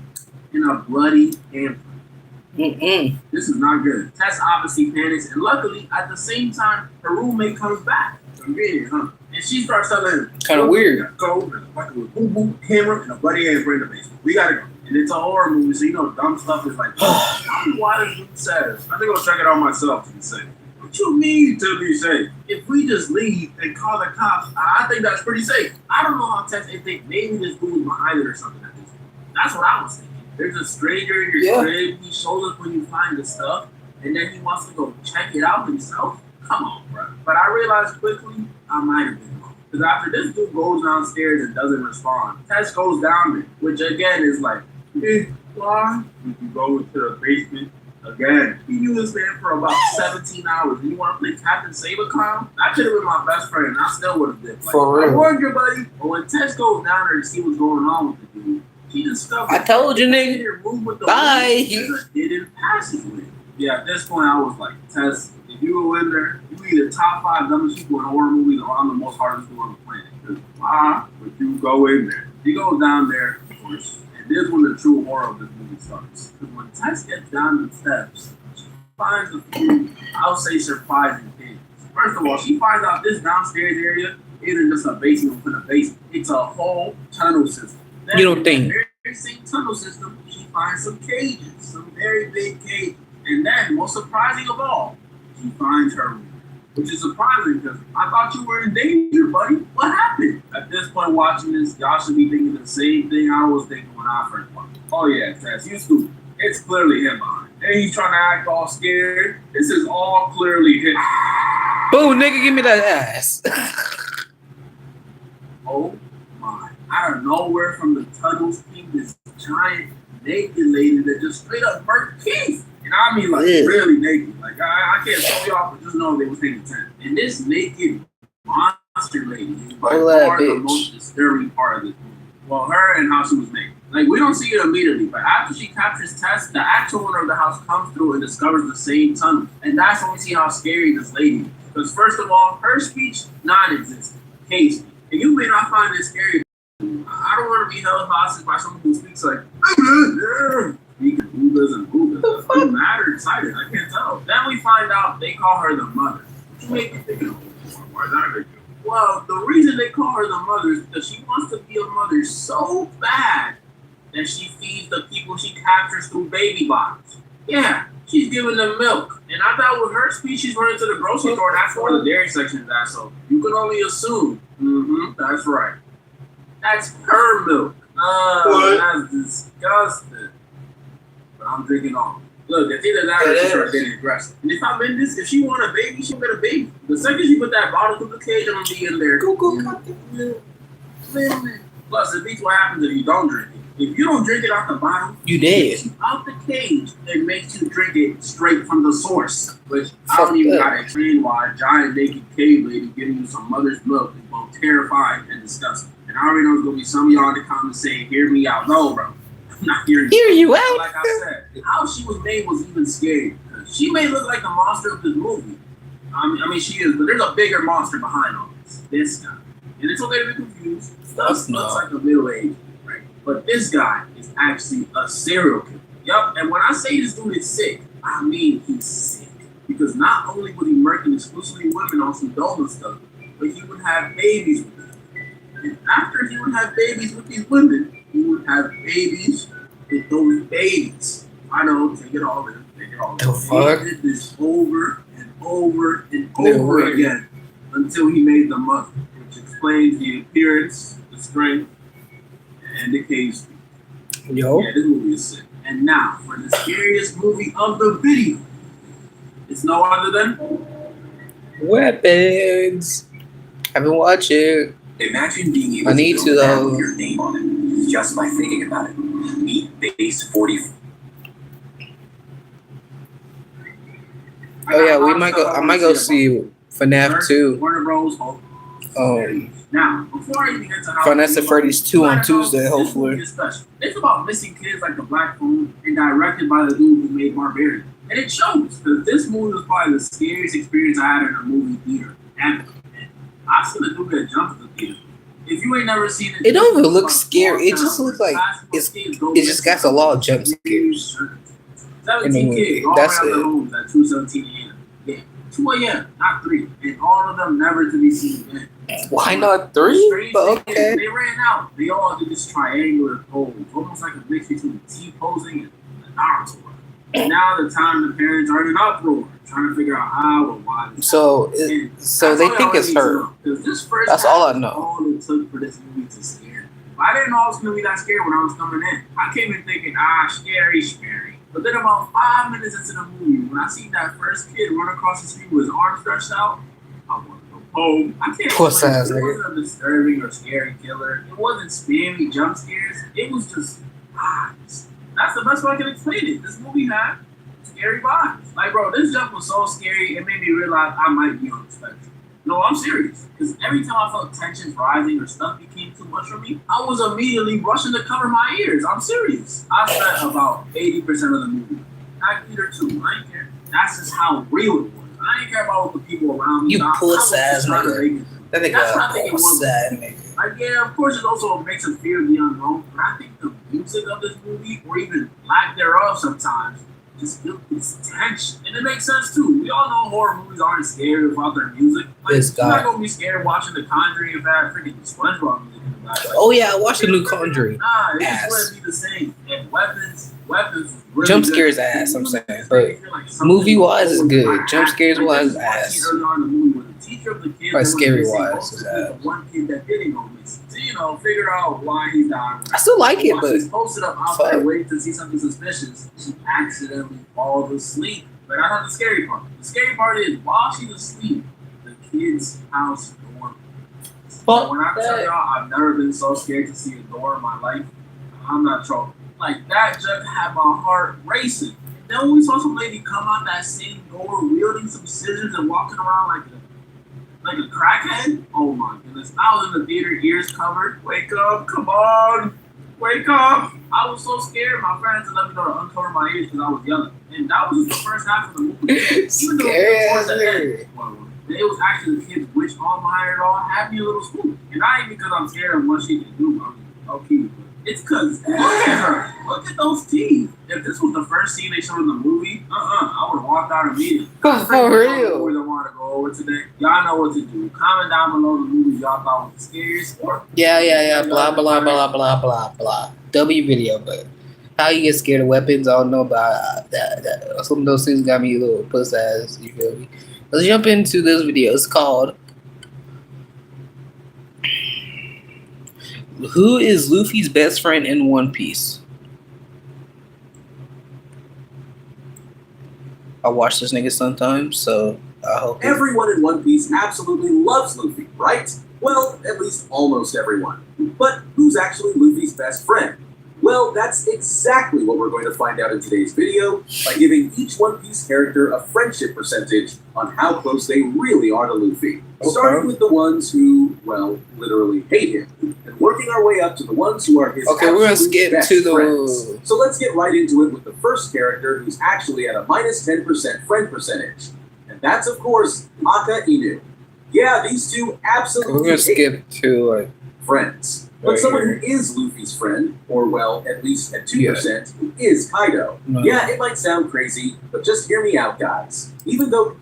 [SPEAKER 2] and a bloody handprint. This is not good. Tess obviously panics, and luckily, at the same time, her roommate comes back. Convenient, huh? And she starts telling
[SPEAKER 1] kind of weird.
[SPEAKER 2] Go, there's a bucket with boo-boo, camera, and a bloody handprint in the basement. We gotta go. And it's a horror movie, so you know dumb stuff is like, I don't know why this dude says. I think I'll check it out myself to be safe. What you mean to be safe? If we just leave and call the cops, I think that's pretty safe. I don't know how Tess, they think maybe this dude was behind it or something at this point. That's what I was thinking. There's a stranger in your crib, he shows up when you find the stuff, and then he wants to go check it out himself? Come on, bro. But I realized quickly, I might have been wrong. Because after this dude goes downstairs and doesn't respond, Tess goes down there, which again is like, why? If you go into the basement, again, he knew this man for about 17 hours. And you want to play Captain Save-A-Clown? That could have been my best friend, and I still would have been. Like,
[SPEAKER 1] for real.
[SPEAKER 2] I warned you, buddy. But when Tess goes down there to see what's going on with the dude, she discovered
[SPEAKER 1] I told you, nigga. Bye.
[SPEAKER 2] There's a hidden passageway. Yeah, at this point, I was like, Tess, if you go in there, you either top 5 dumbest people in horror movies or I'm the most hardest dude on the planet. Because why would you go in there? She goes down there, of course, and this is when the true horror of this movie starts. Because when Tess gets down the steps, she finds a few, I'll say, surprising things. First of all, she finds out this downstairs area isn't just a basement within a basement. It's a whole tunnel system. Then
[SPEAKER 1] you don't think?
[SPEAKER 2] Very same tunnel system, she finds some cages, some very big cages. And then, most surprising of all, she finds her room. Which is surprising because I thought you were in danger, buddy. What happened? At this point, watching this, y'all should be thinking the same thing I was thinking when I first watched it. Oh yeah, Tess, you stupid. It's clearly him behind. And he's trying to act all scared. This is all clearly him.
[SPEAKER 1] Boom, nigga, give me that ass.
[SPEAKER 2] Oh my. Out of nowhere from the tunnels came this giant naked lady that just straight up burnt Keith. And I mean, like, really naked. Like, I can't show y'all, but just know they was taking 10. And this naked monster lady is by far the most disturbing part of this movie. Well, her and how she was made. Like, we don't see it immediately, but after she captures Tess, the actual owner of the house comes through and discovers the same tunnel. And that's when we see how scary this lady is. Because first of all, her speech, non-existent. Case. And you may not find this scary. I don't want to be held hostage by someone who speaks like, speaking oogas and oogas. It doesn't matter excited. I can't tell. Then we find out they call her the mother. Which made me think,
[SPEAKER 5] Why is that a big deal?
[SPEAKER 2] well, the reason they call her the mother is because she wants to be a mother so bad that she feeds the people she captures through baby bottles. Yeah, she's giving them milk. And I thought with her speech, she's running to the grocery store. That's where the dairy section is at. So you can only assume. That's right. That's her milk. That's disgusting. But I'm drinking all. Look, it's either that or she starts getting aggressive. And if I'm in this, if she want a baby, she'll get a baby. The second she put that bottle through the cage, I'm gonna be in there. Plus, it beats what happens if you don't drink it. If you don't drink it out the bottle,
[SPEAKER 1] You dead.
[SPEAKER 2] it takes you out the cage and makes you drink it straight from the source. Which I don't even gotta explain why a giant naked cave lady giving you some mother's milk is both terrifying and disgusting. And I already know there's gonna be some of y'all in the comments saying, "Hear me out." No, bro. I'm not hearing you.
[SPEAKER 1] Hear you out.
[SPEAKER 2] Like I said, how she was made was even scary. She may look like the monster of this movie. I mean, she is, but there's a bigger monster behind all this. This guy. And it's okay to be confused. Stuff looks like a middle-aged, right? But this guy is actually a serial killer. Yup. And when I say this dude is sick, I mean he's sick. Because not only would he murder exclusively women on some Doma stuff, but he would have babies with them. And after he would have babies with these women, he would have babies with those babies. I know, take it all in. Take it all in.
[SPEAKER 1] The fuck?
[SPEAKER 2] He did this over and over and over again until he made the mother, which explains the appearance, the strength, and the cave speed.
[SPEAKER 1] Yo.
[SPEAKER 2] Yeah, this movie is sick. And now, for the scariest movie of the video, it's no other than
[SPEAKER 1] Weapons. Haven't watched it.
[SPEAKER 7] Imagine being able
[SPEAKER 1] I need
[SPEAKER 7] build
[SPEAKER 1] to,
[SPEAKER 7] a map
[SPEAKER 1] though.
[SPEAKER 7] with your name on it just by thinking about it. Meet Base 40.
[SPEAKER 1] Oh yeah, we might go. I might go see FNAF 2.
[SPEAKER 2] Warner Bros. Now, before I even get to how
[SPEAKER 1] FNAF at Freddy's 2 on Tuesday, hopefully.
[SPEAKER 2] It's about missing kids like the Black Phone and directed by the dude who made Barbarian. And it shows, because this movie was probably the scariest experience I had in a movie theater ever. And I've seen a dude get jumped at the theater. If you ain't never seen it,
[SPEAKER 1] It don't even look scary. It just looks like it just got a lot of jump scares.
[SPEAKER 2] 17 kids, all
[SPEAKER 1] That's
[SPEAKER 2] around
[SPEAKER 1] it.
[SPEAKER 2] their homes at 2:17 a.m. Yeah, 2 a.m., not 3. And all of them never to be seen again.
[SPEAKER 1] Why not 3?
[SPEAKER 2] Strange
[SPEAKER 1] But
[SPEAKER 2] thing is,
[SPEAKER 1] okay.
[SPEAKER 2] they ran out. They all did this triangular pose, almost like a mix between T-posing and Naruto. And now the time the parents are in an uproar, trying to figure out how or why.
[SPEAKER 1] So
[SPEAKER 2] And
[SPEAKER 1] so
[SPEAKER 2] that's
[SPEAKER 1] they
[SPEAKER 2] all
[SPEAKER 1] think
[SPEAKER 2] y'all
[SPEAKER 1] it's
[SPEAKER 2] need to
[SPEAKER 1] her.
[SPEAKER 2] know, 'cause this first
[SPEAKER 1] That's
[SPEAKER 2] half
[SPEAKER 1] all I
[SPEAKER 2] is
[SPEAKER 1] know.
[SPEAKER 2] all it took for this movie to scare me. I didn't know I was going to be that scared when I was coming in. I came in thinking, scary. But then about 5 minutes into the movie, when I seen that first kid run across the street with his arms stretched out, I wanted to go home. I can't
[SPEAKER 1] Puss
[SPEAKER 2] explain
[SPEAKER 1] ass
[SPEAKER 2] it. It
[SPEAKER 1] nigga.
[SPEAKER 2] wasn't a disturbing or scary killer. It wasn't spammy jump scares. It was just vibes. That's the best way I can explain it. This movie had scary vibes. Like, bro, this jump was so scary, it made me realize I might be on the spectrum. No, I'm serious. Because every time I felt tensions rising or stuff became too much for me, I was immediately rushing to cover my ears. I'm serious. I spent about 80% of the movie. Not either two. I ain't care. That's just how real it was. I ain't care about what the people around me
[SPEAKER 1] You
[SPEAKER 2] thought.
[SPEAKER 1] puss
[SPEAKER 2] I was
[SPEAKER 1] ass
[SPEAKER 2] just trying to
[SPEAKER 1] nigga.
[SPEAKER 2] make it.
[SPEAKER 1] That
[SPEAKER 2] That's what I
[SPEAKER 1] nigga
[SPEAKER 2] think it
[SPEAKER 1] was
[SPEAKER 2] was.
[SPEAKER 1] sad nigga.
[SPEAKER 2] Like, yeah, of course, it also makes a fear of the unknown, but I think the music of this movie, or even lack thereof sometimes, just built this tension. And it makes sense, too. We all know horror movies aren't scared without their music. Like,
[SPEAKER 1] This
[SPEAKER 2] you're
[SPEAKER 1] guy.
[SPEAKER 2] not going to be scared watching The Conjuring if I had freaking SpongeBob music in the back. Like,
[SPEAKER 1] Oh yeah, I watched the new Conjuring.
[SPEAKER 2] nah, it
[SPEAKER 1] Ass.
[SPEAKER 2] just wouldn't be the same. And weapons was really
[SPEAKER 1] Jump
[SPEAKER 2] good.
[SPEAKER 1] scares ass, I'm
[SPEAKER 2] It
[SPEAKER 1] saying,
[SPEAKER 2] made
[SPEAKER 1] but
[SPEAKER 2] me feel like something
[SPEAKER 1] movie-wise is
[SPEAKER 2] was
[SPEAKER 1] good.
[SPEAKER 2] going
[SPEAKER 1] Jump
[SPEAKER 2] on.
[SPEAKER 1] scares
[SPEAKER 2] Like,
[SPEAKER 1] wise
[SPEAKER 2] this one
[SPEAKER 1] ass.
[SPEAKER 2] scene early on in the movie where the teacher of the kids
[SPEAKER 1] Like,
[SPEAKER 2] that was
[SPEAKER 1] scary
[SPEAKER 2] missing
[SPEAKER 1] wise
[SPEAKER 2] goes
[SPEAKER 1] is
[SPEAKER 2] to the
[SPEAKER 1] ass.
[SPEAKER 2] one kid that didn't go missing. So, figure out why he's dying.
[SPEAKER 1] I still like it,
[SPEAKER 2] While
[SPEAKER 1] but
[SPEAKER 2] she's posted up out
[SPEAKER 1] fuck.
[SPEAKER 2] there waiting to see something suspicious, she accidentally falls asleep. But that's not the scary part. The scary part is while she's asleep, the kid's house door.
[SPEAKER 1] Fuck
[SPEAKER 2] When I tell
[SPEAKER 1] that.
[SPEAKER 2] y'all I've never been so scared to see a door in my life, I'm not trolling. Like that just had my heart racing. And then when we saw some lady come out that same door wielding some scissors and walking around like a crackhead, oh my goodness. I was in the theater, ears covered. Wake up, come on, wake up. I was so scared, my friends let me know to uncover my ears because I was yelling. And that was just the first half of the movie. Even though
[SPEAKER 1] Scary
[SPEAKER 2] towards
[SPEAKER 1] ass
[SPEAKER 2] the
[SPEAKER 1] nigga.
[SPEAKER 2] end, well, it was actually the kid's witch arm behind it all, had me a little spooked. And not even because I'm scared of what she can do, I mean, okay. It's because look at her. Look at those teeth. If this was the first scene they showed in the movie, I would have walked out immediately.
[SPEAKER 1] For real.
[SPEAKER 2] We don't want to go over today. Y'all know what to do. Comment down below the movies y'all thought was the scariest. Or
[SPEAKER 1] Yeah. Blah blah blah blah blah blah. W video, but how you get scared of weapons? I don't know about that. Some of those things got me a little puss ass. You feel me? Let's jump into this video. It's called "Who is Luffy's best friend in One Piece?" I watch this nigga sometimes, so I hope.
[SPEAKER 7] Everyone in One Piece absolutely loves Luffy, right? Well, at least almost everyone. But who's actually Luffy's best friend? Well, that's exactly what we're going to find out in today's video by giving each One Piece character a friendship percentage on how close they really are to Luffy.
[SPEAKER 1] Okay.
[SPEAKER 7] Starting with the ones who, well, literally hate him, and working our way up to the ones who are his
[SPEAKER 1] Okay, we're gonna
[SPEAKER 7] absolute
[SPEAKER 1] skip
[SPEAKER 7] best
[SPEAKER 1] to the.
[SPEAKER 7] friends. So let's get right into it with the first character who's actually at a minus 10% friend percentage. And that's, of course, Aka Inu. Yeah, these two absolutely
[SPEAKER 1] We're gonna
[SPEAKER 7] hate
[SPEAKER 1] skip to like.
[SPEAKER 7] friends. But
[SPEAKER 1] Right
[SPEAKER 7] someone
[SPEAKER 1] here.
[SPEAKER 7] who is Luffy's friend, or well, at least at 2%, is Kaido.
[SPEAKER 1] No.
[SPEAKER 7] Yeah, it might sound crazy, but just hear me out, guys. Even though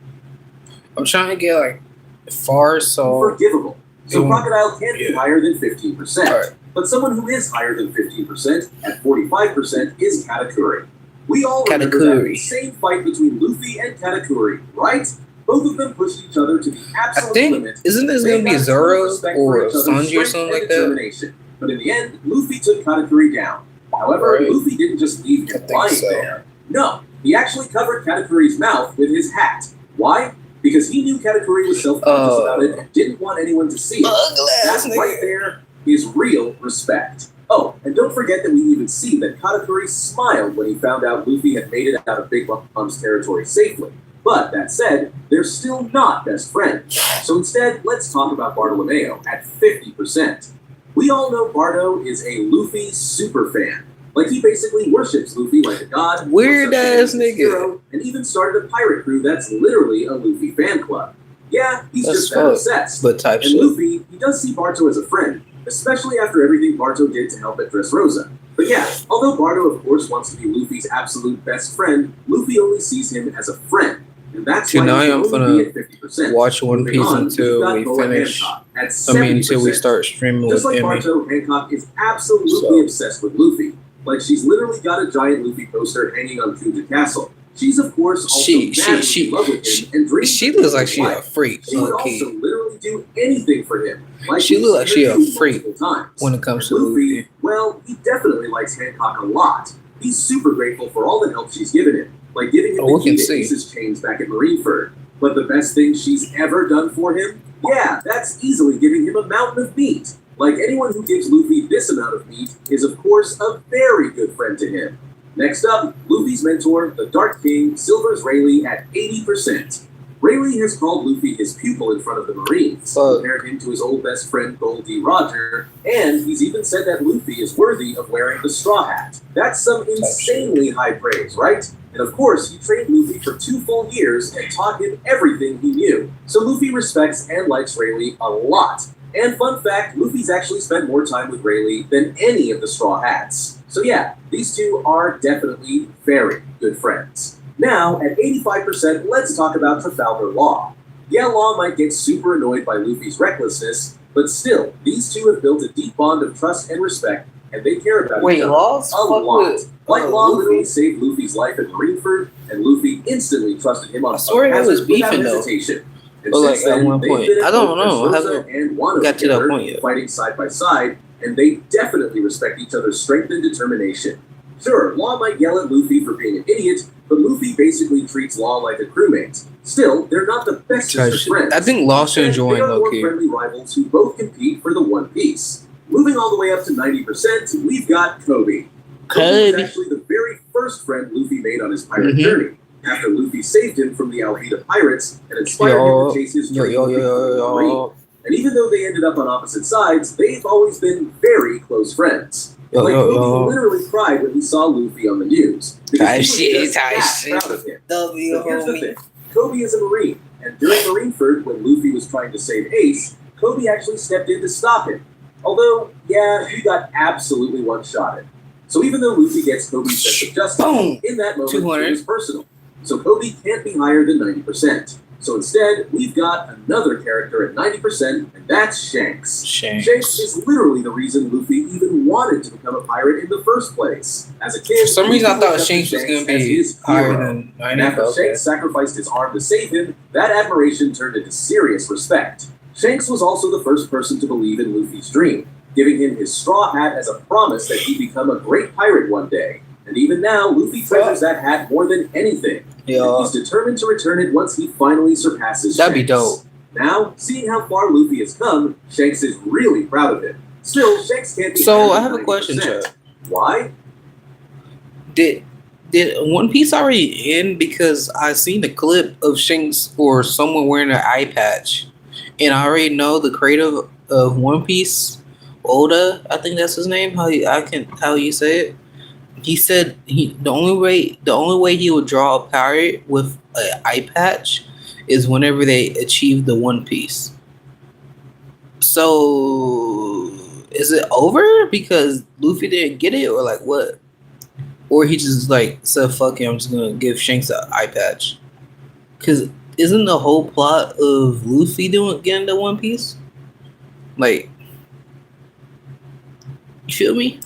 [SPEAKER 1] I'm trying to get like far, so
[SPEAKER 7] forgivable, so
[SPEAKER 1] Mm.
[SPEAKER 7] Crocodile can be
[SPEAKER 1] Yeah.
[SPEAKER 7] higher than 15%.
[SPEAKER 1] Alright.
[SPEAKER 7] But someone who is higher than 15%, at 45%, is Katakuri. We all remember that
[SPEAKER 1] Katakuri.
[SPEAKER 7] insane fight between Luffy and Katakuri, right? Both of them pushed each other to the
[SPEAKER 1] I
[SPEAKER 7] absolute
[SPEAKER 1] think
[SPEAKER 7] limit.
[SPEAKER 1] isn't this
[SPEAKER 7] They
[SPEAKER 1] gonna be
[SPEAKER 7] got
[SPEAKER 1] Zoro
[SPEAKER 7] respect
[SPEAKER 1] or
[SPEAKER 7] for each other's
[SPEAKER 1] Sanji or
[SPEAKER 7] strength
[SPEAKER 1] something
[SPEAKER 7] and
[SPEAKER 1] like that?
[SPEAKER 7] determination. But in the end, Luffy took Katakuri down. However,
[SPEAKER 1] Right.
[SPEAKER 7] Luffy didn't just leave
[SPEAKER 1] I
[SPEAKER 7] him
[SPEAKER 1] think
[SPEAKER 7] lying
[SPEAKER 1] so.
[SPEAKER 7] there. No, he actually covered Katakuri's mouth with his hat. Why? Because he knew Katakuri was self-conscious about it and didn't want anyone to see it.
[SPEAKER 1] Ugly ass
[SPEAKER 7] That right
[SPEAKER 1] nigga.
[SPEAKER 7] there is real respect. Oh, and don't forget that we even see that Katakuri smiled when he found out Luffy had made it out of Big Mom's territory safely. But that said, they're still not best friends. So instead, let's talk about Bartolomeo at 50%. We all know Bardo is a Luffy super fan. Like, he basically worships Luffy like a god.
[SPEAKER 1] Weird
[SPEAKER 7] looks up to him
[SPEAKER 1] ass
[SPEAKER 7] as his
[SPEAKER 1] nigga.
[SPEAKER 7] hero, and even started a pirate crew that's literally a Luffy fan club. Yeah, he's
[SPEAKER 1] That's
[SPEAKER 7] just that
[SPEAKER 1] fuck.
[SPEAKER 7] obsessed.
[SPEAKER 1] But type
[SPEAKER 7] And
[SPEAKER 1] shit.
[SPEAKER 7] Luffy, he does see Barto as a friend, especially after everything Barto did to help at Dressrosa. But yeah, although Barto of course wants to be Luffy's absolute best friend, Luffy only sees him as a friend. And that's why
[SPEAKER 1] Tonight
[SPEAKER 7] he
[SPEAKER 1] I'm
[SPEAKER 7] can only
[SPEAKER 1] gonna
[SPEAKER 7] be at 50%.
[SPEAKER 1] watch One
[SPEAKER 7] Moving
[SPEAKER 1] Piece
[SPEAKER 7] on,
[SPEAKER 1] until
[SPEAKER 7] we've got
[SPEAKER 1] we
[SPEAKER 7] Boa
[SPEAKER 1] finish.
[SPEAKER 7] Hancock at
[SPEAKER 1] Until we
[SPEAKER 7] 70%.
[SPEAKER 1] start streaming
[SPEAKER 7] Just
[SPEAKER 1] with
[SPEAKER 7] like
[SPEAKER 1] Emmy.
[SPEAKER 7] Barto, Hancock is absolutely
[SPEAKER 1] So-
[SPEAKER 7] obsessed with Luffy. Like, she's literally got a giant Luffy poster hanging on Kuja Castle. She's of course also madly in love with him and dreams
[SPEAKER 1] She
[SPEAKER 7] of
[SPEAKER 1] looks
[SPEAKER 7] being
[SPEAKER 1] like
[SPEAKER 7] his
[SPEAKER 1] she a
[SPEAKER 7] wife.
[SPEAKER 1] freak,
[SPEAKER 7] She would
[SPEAKER 1] low
[SPEAKER 7] also
[SPEAKER 1] key,
[SPEAKER 7] literally do anything for him. Like
[SPEAKER 1] She
[SPEAKER 7] we've
[SPEAKER 1] look like
[SPEAKER 7] seen
[SPEAKER 1] she
[SPEAKER 7] her
[SPEAKER 1] a
[SPEAKER 7] do
[SPEAKER 1] freak
[SPEAKER 7] multiple times.
[SPEAKER 1] when it comes to
[SPEAKER 7] And Luffy,
[SPEAKER 1] Luffy.
[SPEAKER 7] well, he definitely likes Hancock a lot. He's super grateful for all the help she's given him, like giving him
[SPEAKER 1] Oh,
[SPEAKER 7] the
[SPEAKER 1] we
[SPEAKER 7] key
[SPEAKER 1] can
[SPEAKER 7] to
[SPEAKER 1] see.
[SPEAKER 7] Ace's chains back at Marineford. But the best thing she's ever done for him? Yeah, that's easily giving him a mountain of meat. Like, anyone who gives Luffy this amount of meat is of course a very good friend to him. Next up, Luffy's mentor, the Dark King, Silver's Rayleigh at 80%. Rayleigh has called Luffy his pupil in front of the Marines,
[SPEAKER 1] Fuck.
[SPEAKER 7] compared him to his old best friend Goldie Roger, and he's even said that Luffy is worthy of wearing the straw hat. That's some insanely high praise, right? And of course, he trained Luffy for 2 full years and taught him everything he knew. So Luffy respects and likes Rayleigh a lot. And fun fact, Luffy's actually spent more time with Rayleigh than any of the Straw Hats. So yeah, these two are definitely very good friends. Now, at 85%, let's talk about Trafalgar Law. Yeah, Law might get super annoyed by Luffy's recklessness, but still, these two have built a deep bond of trust and respect, and they care about
[SPEAKER 1] Wait,
[SPEAKER 7] each other
[SPEAKER 1] Law's
[SPEAKER 7] a
[SPEAKER 1] fuck
[SPEAKER 7] lot.
[SPEAKER 1] with
[SPEAKER 7] Like, Law
[SPEAKER 1] Luffy?
[SPEAKER 7] literally saved Luffy's life at Marineford, and Luffy instantly trusted him on
[SPEAKER 1] I swear they was
[SPEAKER 7] hazard without
[SPEAKER 1] beefing, though.
[SPEAKER 7] hesitation. And
[SPEAKER 1] But, like,
[SPEAKER 7] since
[SPEAKER 1] at
[SPEAKER 7] then,
[SPEAKER 1] one
[SPEAKER 7] they've
[SPEAKER 1] point.
[SPEAKER 7] been at
[SPEAKER 1] I don't
[SPEAKER 7] both
[SPEAKER 1] know. I
[SPEAKER 7] Dressrosa
[SPEAKER 1] haven't
[SPEAKER 7] and Wano
[SPEAKER 1] got to that
[SPEAKER 7] together,
[SPEAKER 1] point yet.
[SPEAKER 7] fighting side by side, and they definitely respect each other's strength and determination. Sure, Law might yell at Luffy for being an idiot, but Luffy basically treats Law like a crewmate. Still, they're not the bestest of friends.
[SPEAKER 1] I think Law should
[SPEAKER 7] Instead,
[SPEAKER 1] join
[SPEAKER 7] they are
[SPEAKER 1] low
[SPEAKER 7] more
[SPEAKER 1] key.
[SPEAKER 7] friendly rivals who both compete for the One Piece. Moving all the way up to 90%, we've got Kobe. Kobe is actually the very first friend Luffy made on his pirate
[SPEAKER 1] Mhm.
[SPEAKER 7] journey, after Luffy saved him from the Alhida pirates and inspired him to chase his dream of becoming a Marine. And even though they ended up on opposite sides, they've always been very close friends. Like, Kobe literally cried when he saw Luffy on the news. because he was just that proud of him. But here's the thing. Kobe is a Marine, and during Marineford, when Luffy was trying to save Ace, Kobe actually stepped in to stop him. Although, yeah, he got absolutely one-shotted. So even though Luffy gets Kobe's sense of justice,
[SPEAKER 1] Boom.
[SPEAKER 7] in that moment
[SPEAKER 1] 200.
[SPEAKER 7] it was personal. So Kobe can't be higher than 90%. So instead, we've got another character at 90%, and that's Shanks. Shanks is literally the reason Luffy even wanted to become a pirate in the first place. As a kid,
[SPEAKER 1] For some reason, I
[SPEAKER 7] Luffy
[SPEAKER 1] thought
[SPEAKER 7] looked up
[SPEAKER 1] Shanks
[SPEAKER 7] to
[SPEAKER 1] was going to
[SPEAKER 7] as
[SPEAKER 1] be
[SPEAKER 7] his
[SPEAKER 1] higher
[SPEAKER 7] hero.
[SPEAKER 1] than
[SPEAKER 7] And
[SPEAKER 1] 90.
[SPEAKER 7] after
[SPEAKER 1] Okay.
[SPEAKER 7] Shanks sacrificed his arm to save him, that admiration turned into serious respect. Shanks was also the first person to believe in Luffy's dream, giving him his straw hat as a promise that he'd become a great pirate one day. And even now, Luffy treasures that hat more than anything.
[SPEAKER 1] Yeah.
[SPEAKER 7] And he's determined to return it once he finally surpasses
[SPEAKER 1] That'd be
[SPEAKER 7] Shanks.
[SPEAKER 1] dope.
[SPEAKER 7] Now, seeing how far Luffy has come, Shanks is really proud of it. Still, Shanks can't be
[SPEAKER 1] So
[SPEAKER 7] higher
[SPEAKER 1] I
[SPEAKER 7] than
[SPEAKER 1] have a question,
[SPEAKER 7] 90%.
[SPEAKER 1] Chuck.
[SPEAKER 7] Why?
[SPEAKER 1] Did One Piece already end? Because I seen a clip of Shanks or someone wearing an eye patch, and I already know the creator of One Piece, Oda. I think that's his name. How you say it? He said the only way he would draw a pirate with an eye patch is whenever they achieve the One Piece. So is it over because Luffy didn't get it, or like what? Or he just like said, "Fuck it, I'm just gonna give Shanks an eye patch." Because isn't the whole plot of Luffy getting the One Piece? Like, you feel me?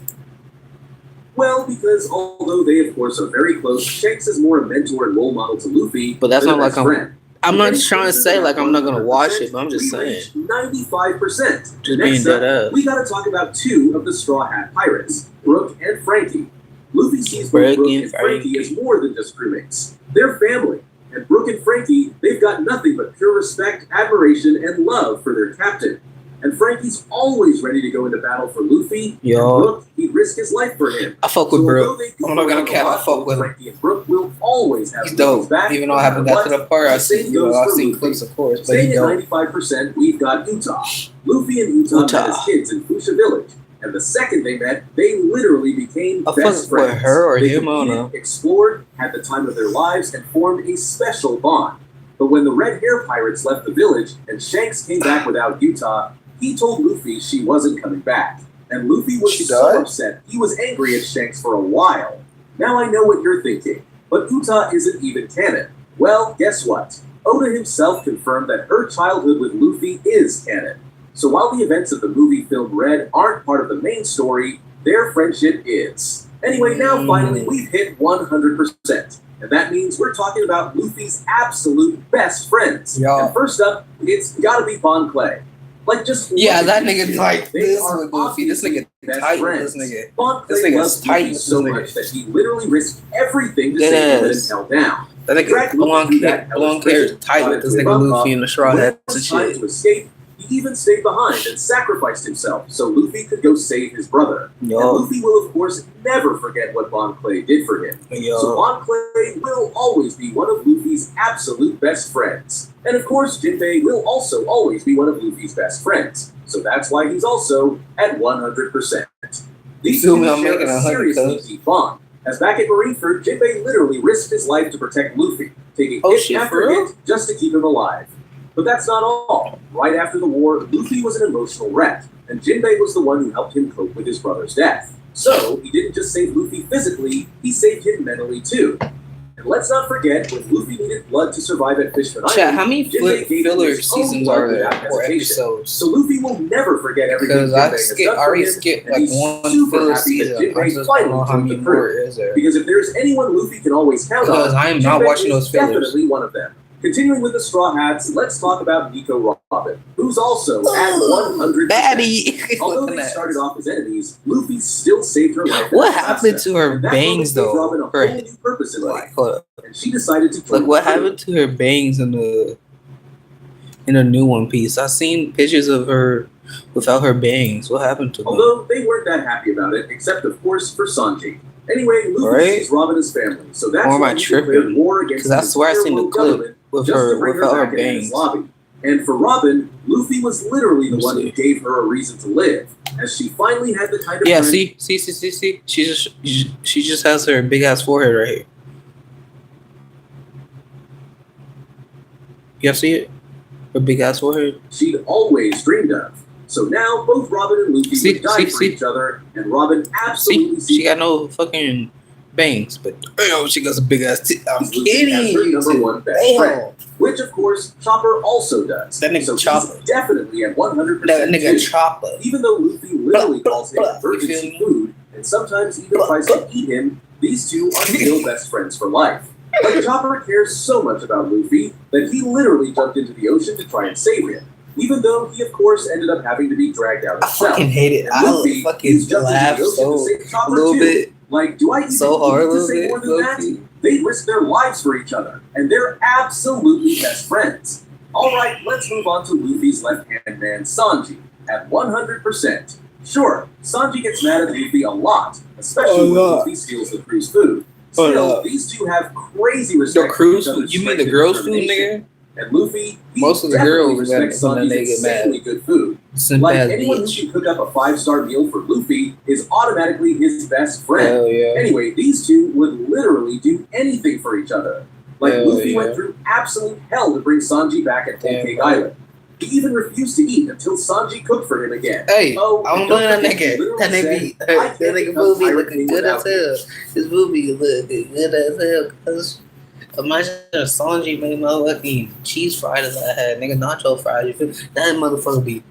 [SPEAKER 7] Well, because although they, of course, are very close, Shanks is more a mentor and role model to Luffy.
[SPEAKER 1] But that's
[SPEAKER 7] than
[SPEAKER 1] not
[SPEAKER 7] a
[SPEAKER 1] like
[SPEAKER 7] best friend.
[SPEAKER 1] I'm not
[SPEAKER 7] Getting
[SPEAKER 1] trying to
[SPEAKER 7] closer
[SPEAKER 1] say
[SPEAKER 7] to
[SPEAKER 1] like
[SPEAKER 7] that
[SPEAKER 1] I'm not gonna
[SPEAKER 7] 100%,
[SPEAKER 1] watch it, but I'm just
[SPEAKER 7] we
[SPEAKER 1] saying.
[SPEAKER 7] reached 95%.
[SPEAKER 1] Just
[SPEAKER 7] Next
[SPEAKER 1] being dead
[SPEAKER 7] up,
[SPEAKER 1] ass.
[SPEAKER 7] we gotta talk about two of the Straw Hat Pirates, Brook and Frankie. Luffy sees both
[SPEAKER 1] Brook
[SPEAKER 7] Brook
[SPEAKER 1] and
[SPEAKER 7] and Frankie
[SPEAKER 1] Frankie.
[SPEAKER 7] as more than just crewmates. They're family. And Brook and Frankie, they've got nothing but pure respect, admiration, and love for their captain. And Frankie's always ready to go into battle for Luffy.
[SPEAKER 1] Yo.
[SPEAKER 7] And Brook, he'd risk his life for him.
[SPEAKER 1] I fuck with
[SPEAKER 7] So
[SPEAKER 1] Brook.
[SPEAKER 7] although they
[SPEAKER 1] I'm not gonna
[SPEAKER 7] around a
[SPEAKER 1] cap. I
[SPEAKER 7] lot,
[SPEAKER 1] fuck with him.
[SPEAKER 7] Frankie and Brook will always have
[SPEAKER 1] He's
[SPEAKER 7] Luffy's
[SPEAKER 1] dope.
[SPEAKER 7] back,
[SPEAKER 1] Even though
[SPEAKER 7] no
[SPEAKER 1] I haven't
[SPEAKER 7] matter
[SPEAKER 1] got to
[SPEAKER 7] what.
[SPEAKER 1] the part,
[SPEAKER 7] The same goes
[SPEAKER 1] I've
[SPEAKER 7] for
[SPEAKER 1] seen
[SPEAKER 7] Luffy.
[SPEAKER 1] clips, of course. But
[SPEAKER 7] Staying
[SPEAKER 1] he
[SPEAKER 7] at
[SPEAKER 1] dope.
[SPEAKER 7] 95%, we've got Utah. Luffy and Utah met
[SPEAKER 1] Utah.
[SPEAKER 7] as kids in Fuchsia Village. And the second they met, they literally became
[SPEAKER 1] I
[SPEAKER 7] best
[SPEAKER 1] fuck with
[SPEAKER 7] friends.
[SPEAKER 1] her or
[SPEAKER 7] They
[SPEAKER 1] him, I don't
[SPEAKER 7] competed,
[SPEAKER 1] know.
[SPEAKER 7] explored, had the time of their lives, and formed a special bond. But when the Red Hair Pirates left the village and Shanks came back without Utah, he told Luffy she wasn't coming back. And Luffy was
[SPEAKER 1] She
[SPEAKER 7] so
[SPEAKER 1] died?
[SPEAKER 7] upset, he was angry at Shanks for a while. Now I know what you're thinking, but Utah isn't even canon. Well, guess what? Oda himself confirmed that her childhood with Luffy is canon. So while the events of the movie film Red aren't part of the main story, their friendship is. Anyway, now finally we've hit 100%. And that means we're talking about Luffy's absolute best friends.
[SPEAKER 1] Yeah.
[SPEAKER 7] And first up, it's gotta be Bon Clay. Like, just look
[SPEAKER 1] Yeah,
[SPEAKER 7] at
[SPEAKER 1] that
[SPEAKER 7] these
[SPEAKER 1] nigga
[SPEAKER 7] two.
[SPEAKER 1] like
[SPEAKER 7] They
[SPEAKER 1] this
[SPEAKER 7] are
[SPEAKER 1] with Luffy. This nigga
[SPEAKER 7] best
[SPEAKER 1] tight with
[SPEAKER 7] friends.
[SPEAKER 1] this nigga.
[SPEAKER 7] Bon
[SPEAKER 1] This
[SPEAKER 7] Clay
[SPEAKER 1] nigga's
[SPEAKER 7] loves
[SPEAKER 1] tight
[SPEAKER 7] Luffy
[SPEAKER 1] with
[SPEAKER 7] so
[SPEAKER 1] this
[SPEAKER 7] much
[SPEAKER 1] nigga.
[SPEAKER 7] that he literally risked everything to
[SPEAKER 1] Dead
[SPEAKER 7] save him and
[SPEAKER 1] ass.
[SPEAKER 7] held down.
[SPEAKER 1] That
[SPEAKER 7] Dragged
[SPEAKER 1] nigga
[SPEAKER 7] Luffy through that
[SPEAKER 1] blonde
[SPEAKER 7] hellish
[SPEAKER 1] hair
[SPEAKER 7] prison,
[SPEAKER 1] tight
[SPEAKER 7] got
[SPEAKER 1] with this
[SPEAKER 7] into a
[SPEAKER 1] nigga
[SPEAKER 7] bump
[SPEAKER 1] Luffy
[SPEAKER 7] off.
[SPEAKER 1] in the straw
[SPEAKER 7] When
[SPEAKER 1] hat
[SPEAKER 7] it
[SPEAKER 1] and
[SPEAKER 7] was time
[SPEAKER 1] shit.
[SPEAKER 7] to escape, he even stayed behind and sacrificed himself so Luffy could go save his brother. And
[SPEAKER 1] Yo,
[SPEAKER 7] Luffy will, of course, never forget what Bon Clay did for him. So
[SPEAKER 1] yo.
[SPEAKER 7] Bon Clay will always be one of Luffy's absolute best friends. And of course, Jinbei will also always be one of Luffy's best friends. So that's why he's also at 100%. These
[SPEAKER 1] Feel
[SPEAKER 7] two
[SPEAKER 1] me? I'm
[SPEAKER 7] share
[SPEAKER 1] making
[SPEAKER 7] a
[SPEAKER 1] 100,
[SPEAKER 7] seriously
[SPEAKER 1] cuz.
[SPEAKER 7] deep bond. As back at Marineford, Jinbei literally risked his life to protect Luffy, taking
[SPEAKER 1] Oh,
[SPEAKER 7] hit
[SPEAKER 1] shit, for
[SPEAKER 7] after
[SPEAKER 1] real?
[SPEAKER 7] hit just to keep him alive. But that's not all. Right after the war, Luffy was an emotional wreck, and Jinbei was the one who helped him cope with his brother's death. So, he didn't just save Luffy physically, he saved him mentally too. And let's not forget, when Luffy needed blood to survive at Fishman Island,
[SPEAKER 1] Chat, how many
[SPEAKER 7] Jinbei gave him
[SPEAKER 1] filler
[SPEAKER 7] his own
[SPEAKER 1] seasons
[SPEAKER 7] blood
[SPEAKER 1] are there?
[SPEAKER 7] without
[SPEAKER 1] Or
[SPEAKER 7] hesitation.
[SPEAKER 1] episodes?
[SPEAKER 7] So Luffy will never forget everything
[SPEAKER 1] Because
[SPEAKER 7] Jinbei
[SPEAKER 1] I
[SPEAKER 7] has done for
[SPEAKER 1] already
[SPEAKER 7] him,
[SPEAKER 1] skipped
[SPEAKER 7] and
[SPEAKER 1] like
[SPEAKER 7] he's
[SPEAKER 1] one
[SPEAKER 7] super
[SPEAKER 1] filler
[SPEAKER 7] happy that
[SPEAKER 1] season. I
[SPEAKER 7] Jinbei
[SPEAKER 1] just don't
[SPEAKER 7] finally
[SPEAKER 1] know how
[SPEAKER 7] joined
[SPEAKER 1] many
[SPEAKER 7] the
[SPEAKER 1] more
[SPEAKER 7] crew.
[SPEAKER 1] is there.
[SPEAKER 7] Because if there's anyone Luffy can always count
[SPEAKER 1] Because
[SPEAKER 7] on,
[SPEAKER 1] I am not
[SPEAKER 7] Jinbei
[SPEAKER 1] watching
[SPEAKER 7] is
[SPEAKER 1] those fillers.
[SPEAKER 7] definitely one of them. Continuing with the Straw Hats, let's talk about Nico Robin, who's also at 100%.
[SPEAKER 1] Baddie.
[SPEAKER 7] Although they started off as enemies, Luffy still saved her life.
[SPEAKER 1] What
[SPEAKER 7] in the
[SPEAKER 1] happened
[SPEAKER 7] process.
[SPEAKER 1] to her
[SPEAKER 7] And that
[SPEAKER 1] bangs
[SPEAKER 7] moment gave
[SPEAKER 1] though?
[SPEAKER 7] Robin a
[SPEAKER 1] Her,
[SPEAKER 7] whole new purpose in life,
[SPEAKER 1] like, hold up.
[SPEAKER 7] and she decided to join
[SPEAKER 1] Like, what
[SPEAKER 7] the crew.
[SPEAKER 1] happened to her bangs in the new One Piece? I seen pictures of her without her bangs. What happened to them?
[SPEAKER 7] Although they weren't that happy about it, except of course for Sanji. Anyway, Luffy
[SPEAKER 1] Right?
[SPEAKER 7] sees Robin as family, so that's
[SPEAKER 1] Or am
[SPEAKER 7] why
[SPEAKER 1] I
[SPEAKER 7] he declared
[SPEAKER 1] tripping?
[SPEAKER 7] war against
[SPEAKER 1] Because I
[SPEAKER 7] the
[SPEAKER 1] swear I
[SPEAKER 7] entire
[SPEAKER 1] seen the
[SPEAKER 7] world
[SPEAKER 1] clip
[SPEAKER 7] government
[SPEAKER 1] with
[SPEAKER 7] just
[SPEAKER 1] her
[SPEAKER 7] to bring
[SPEAKER 1] without her
[SPEAKER 7] back into his
[SPEAKER 1] bangs.
[SPEAKER 7] lobby. And for Robin, Luffy was literally the
[SPEAKER 1] Let me
[SPEAKER 7] one who
[SPEAKER 1] see.
[SPEAKER 7] gave her a reason to live, as she finally had the kind of
[SPEAKER 1] Yeah,
[SPEAKER 7] friend.
[SPEAKER 1] see. She just has her big ass forehead right here. You see it? Her big ass forehead.
[SPEAKER 7] She'd always dreamed of.
[SPEAKER 2] So now both Robin and Luffy would die for each other, and Robin absolutely
[SPEAKER 1] she got no fucking bangs, but damn, she got some big ass tits. I'm
[SPEAKER 2] Luffy
[SPEAKER 1] kidding.
[SPEAKER 2] as her number one best friend, which of course Chopper also does.
[SPEAKER 1] That nigga
[SPEAKER 2] so
[SPEAKER 1] Chopper.
[SPEAKER 2] He's definitely at 100%.
[SPEAKER 1] That nigga
[SPEAKER 2] too.
[SPEAKER 1] Chopper.
[SPEAKER 2] Even though Luffy literally calls him emergency food, and sometimes even tries to eat him, these two are still best friends for life. But Chopper cares so much about Luffy that he literally jumped into the ocean to try and save him. Even though he, of course, ended up having to be dragged out
[SPEAKER 1] I
[SPEAKER 2] himself.
[SPEAKER 1] fucking hate it.
[SPEAKER 2] And Luffy,
[SPEAKER 1] I fucking
[SPEAKER 2] he's jumped into
[SPEAKER 1] laugh
[SPEAKER 2] the ocean
[SPEAKER 1] so
[SPEAKER 2] to save Chopper
[SPEAKER 1] a little
[SPEAKER 2] too.
[SPEAKER 1] bit.
[SPEAKER 2] Like, do I even
[SPEAKER 1] So hard a
[SPEAKER 2] need to
[SPEAKER 1] little
[SPEAKER 2] say
[SPEAKER 1] bit,
[SPEAKER 2] more than that?
[SPEAKER 1] Luffy.
[SPEAKER 2] They risk their lives for each other, and they're absolutely best friends. Alright, let's move on to Luffy's left-hand man, Sanji, at 100%. Sure, Sanji gets mad at Luffy a lot, especially when Luffy steals the crew's food. Still, these two have crazy respect
[SPEAKER 1] The crew's
[SPEAKER 2] for each
[SPEAKER 1] food?
[SPEAKER 2] other's
[SPEAKER 1] You mean
[SPEAKER 2] strength
[SPEAKER 1] the girls'
[SPEAKER 2] and
[SPEAKER 1] food,
[SPEAKER 2] determination.
[SPEAKER 1] nigga?
[SPEAKER 2] And Luffy, he
[SPEAKER 1] Most of the
[SPEAKER 2] definitely
[SPEAKER 1] girls
[SPEAKER 2] respects
[SPEAKER 1] when
[SPEAKER 2] Sanji's
[SPEAKER 1] they get mad.
[SPEAKER 2] insanely good food.
[SPEAKER 1] Simp
[SPEAKER 2] Like
[SPEAKER 1] ass
[SPEAKER 2] anyone who
[SPEAKER 1] bitch.
[SPEAKER 2] can cook up a 5-star meal for Luffy is automatically his best friend.
[SPEAKER 1] Hell yeah.
[SPEAKER 2] Anyway, these two would literally do anything for each other. Like
[SPEAKER 1] Hell
[SPEAKER 2] Luffy
[SPEAKER 1] yeah.
[SPEAKER 2] went through absolute hell to bring Sanji back at Whole
[SPEAKER 1] Damn
[SPEAKER 2] Cake
[SPEAKER 1] right.
[SPEAKER 2] Island. He even refused to eat until Sanji cooked for him again.
[SPEAKER 1] Hey,
[SPEAKER 2] Oh,
[SPEAKER 1] I don't
[SPEAKER 2] and
[SPEAKER 1] blame that
[SPEAKER 2] forget, he
[SPEAKER 1] nigga.
[SPEAKER 2] literally
[SPEAKER 1] That
[SPEAKER 2] said,
[SPEAKER 1] nigga,
[SPEAKER 2] "I
[SPEAKER 1] that
[SPEAKER 2] can't
[SPEAKER 1] nigga
[SPEAKER 2] become
[SPEAKER 1] movie
[SPEAKER 2] Pirate
[SPEAKER 1] looking
[SPEAKER 2] King
[SPEAKER 1] good as
[SPEAKER 2] without you."
[SPEAKER 1] hell. His movie looking good as hell. Cause imagine if Sanji made motherfucking cheese fries that I had, nigga nacho fries. You feel that motherfucker be?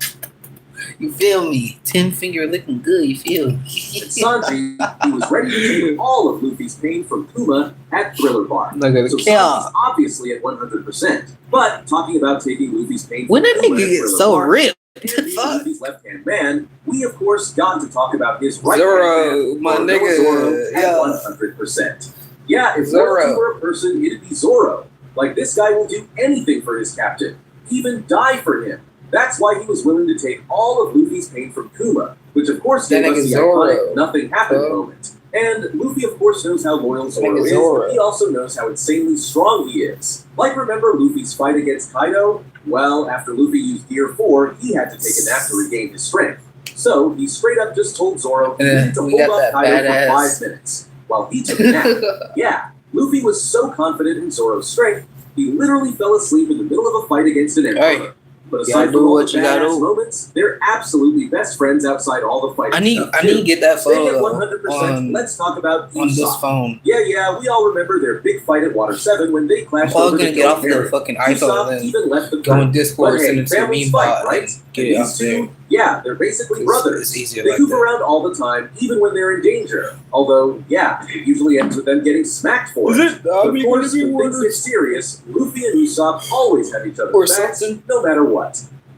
[SPEAKER 1] You feel me? 10-finger looking good. You feel me?
[SPEAKER 2] And Sanji, he was ready to take all of Luffy's pain from Kuma at Thriller Bar.
[SPEAKER 1] Look at
[SPEAKER 2] So
[SPEAKER 1] the cow.
[SPEAKER 2] Sanji's obviously at 100%. But talking about taking Luffy's pain
[SPEAKER 1] When
[SPEAKER 2] from
[SPEAKER 1] that
[SPEAKER 2] Kuma
[SPEAKER 1] nigga
[SPEAKER 2] at
[SPEAKER 1] get
[SPEAKER 2] Thriller
[SPEAKER 1] so
[SPEAKER 2] Bark,
[SPEAKER 1] ripped?
[SPEAKER 2] and
[SPEAKER 1] The
[SPEAKER 2] being
[SPEAKER 1] fuck?
[SPEAKER 2] Luffy's left-hand man, we of course got to talk about his right
[SPEAKER 1] Zoro,
[SPEAKER 2] hand
[SPEAKER 1] my
[SPEAKER 2] man,
[SPEAKER 1] nigga,
[SPEAKER 2] Zoro, at
[SPEAKER 1] yeah.
[SPEAKER 2] 100%. Yeah, if
[SPEAKER 1] Zoro.
[SPEAKER 2] Zoro were a person, it'd be Zoro. Like, this guy will do anything for his captain, even die for him. That's why he was willing to take all of Luffy's pain from Kuma, which of course
[SPEAKER 1] That
[SPEAKER 2] gave us
[SPEAKER 1] nigga
[SPEAKER 2] the
[SPEAKER 1] Zoro.
[SPEAKER 2] iconic nothing happened
[SPEAKER 1] Huh?
[SPEAKER 2] moment. And Luffy, of course, knows how loyal Zoro
[SPEAKER 1] nigga
[SPEAKER 2] is,
[SPEAKER 1] Zoro.
[SPEAKER 2] but he also knows how insanely strong he is. Like, remember Luffy's fight against Kaido? Well, after Luffy used Gear 4, he had to take a nap to regain his strength. So, he straight up just told Zoro he needed to
[SPEAKER 1] we
[SPEAKER 2] hold
[SPEAKER 1] got
[SPEAKER 2] off
[SPEAKER 1] that
[SPEAKER 2] Kaido for
[SPEAKER 1] badass-
[SPEAKER 2] 5 minutes, while he took a nap. Yeah, Luffy was so confident in Zoro's strength, he literally fell asleep in the middle of a fight against an emperor.
[SPEAKER 1] Hey,
[SPEAKER 2] But
[SPEAKER 1] gotta
[SPEAKER 2] aside
[SPEAKER 1] do
[SPEAKER 2] from all
[SPEAKER 1] what
[SPEAKER 2] the
[SPEAKER 1] you gotta
[SPEAKER 2] badass
[SPEAKER 1] do.
[SPEAKER 2] moments, they're absolutely best friends outside all the fighting
[SPEAKER 1] I need
[SPEAKER 2] stuff,
[SPEAKER 1] I
[SPEAKER 2] too.
[SPEAKER 1] need to get that
[SPEAKER 2] Staying at
[SPEAKER 1] photo
[SPEAKER 2] 100%,
[SPEAKER 1] on
[SPEAKER 2] let's talk about
[SPEAKER 1] this
[SPEAKER 2] Usopp.
[SPEAKER 1] phone.
[SPEAKER 2] Yeah, we all remember their big fight at Water 7 when they
[SPEAKER 1] I'm
[SPEAKER 2] clashed
[SPEAKER 1] probably
[SPEAKER 2] over
[SPEAKER 1] gonna
[SPEAKER 2] the
[SPEAKER 1] get off of the
[SPEAKER 2] Carrot.
[SPEAKER 1] fucking
[SPEAKER 2] Usopp
[SPEAKER 1] iPhone and
[SPEAKER 2] even left the
[SPEAKER 1] go in
[SPEAKER 2] group.
[SPEAKER 1] Discord,
[SPEAKER 2] But
[SPEAKER 1] send
[SPEAKER 2] hey,
[SPEAKER 1] it to the
[SPEAKER 2] families
[SPEAKER 1] meme
[SPEAKER 2] fight,
[SPEAKER 1] bot,
[SPEAKER 2] right?
[SPEAKER 1] and get
[SPEAKER 2] And
[SPEAKER 1] it out
[SPEAKER 2] these
[SPEAKER 1] there.
[SPEAKER 2] two, yeah, they're basically brothers.
[SPEAKER 1] It's easier
[SPEAKER 2] They
[SPEAKER 1] like
[SPEAKER 2] goof
[SPEAKER 1] that.
[SPEAKER 2] around all the time, even when they're in danger. Although, yeah, it usually ends with them getting smacked for it. But of course, when things get serious, Luffy and Usopp always have each
[SPEAKER 1] Or
[SPEAKER 2] other's backs,
[SPEAKER 1] something.
[SPEAKER 2] no matter what.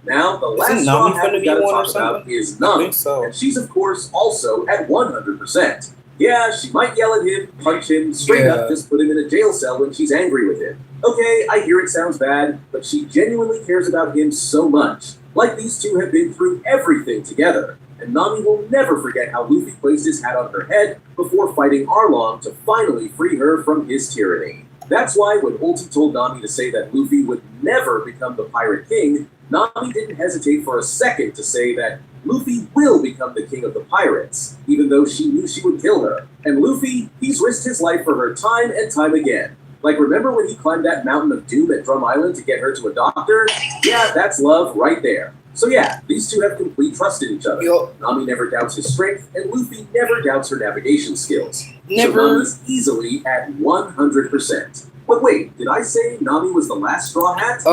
[SPEAKER 2] Now, the last
[SPEAKER 1] Isn't
[SPEAKER 2] straw
[SPEAKER 1] Nami
[SPEAKER 2] hat
[SPEAKER 1] finna
[SPEAKER 2] we
[SPEAKER 1] be
[SPEAKER 2] gotta
[SPEAKER 1] one or
[SPEAKER 2] talk about
[SPEAKER 1] something?
[SPEAKER 2] is
[SPEAKER 1] I
[SPEAKER 2] Nami.
[SPEAKER 1] think so.
[SPEAKER 2] And she's, of course, also at 100%. Yeah, she might yell at him, punch him, straight
[SPEAKER 1] Yeah.
[SPEAKER 2] up just put him in a jail cell when she's angry with him. Okay, I hear it sounds bad, but she genuinely cares about him so much. Like these two have been through everything together. And Nami will never forget how Luffy placed his hat on her head before fighting Arlong to finally free her from his tyranny. That's why when Ulti told Nami to say that Luffy would never become the Pirate King, Nami didn't hesitate for a second to say that Luffy will become the king of the pirates, even though she knew she would kill her. And Luffy, he's risked his life for her time and time again. Like, remember when he climbed that mountain of doom at Drum Island to get her to a doctor? Yeah, that's love right there. So yeah, these two have complete trust in each other.
[SPEAKER 1] Yo.
[SPEAKER 2] Nami never doubts his strength, and Luffy never doubts her navigation skills. So
[SPEAKER 1] Never.
[SPEAKER 2] Nami's easily at 100%. But wait, did I say Nami was the last straw hat?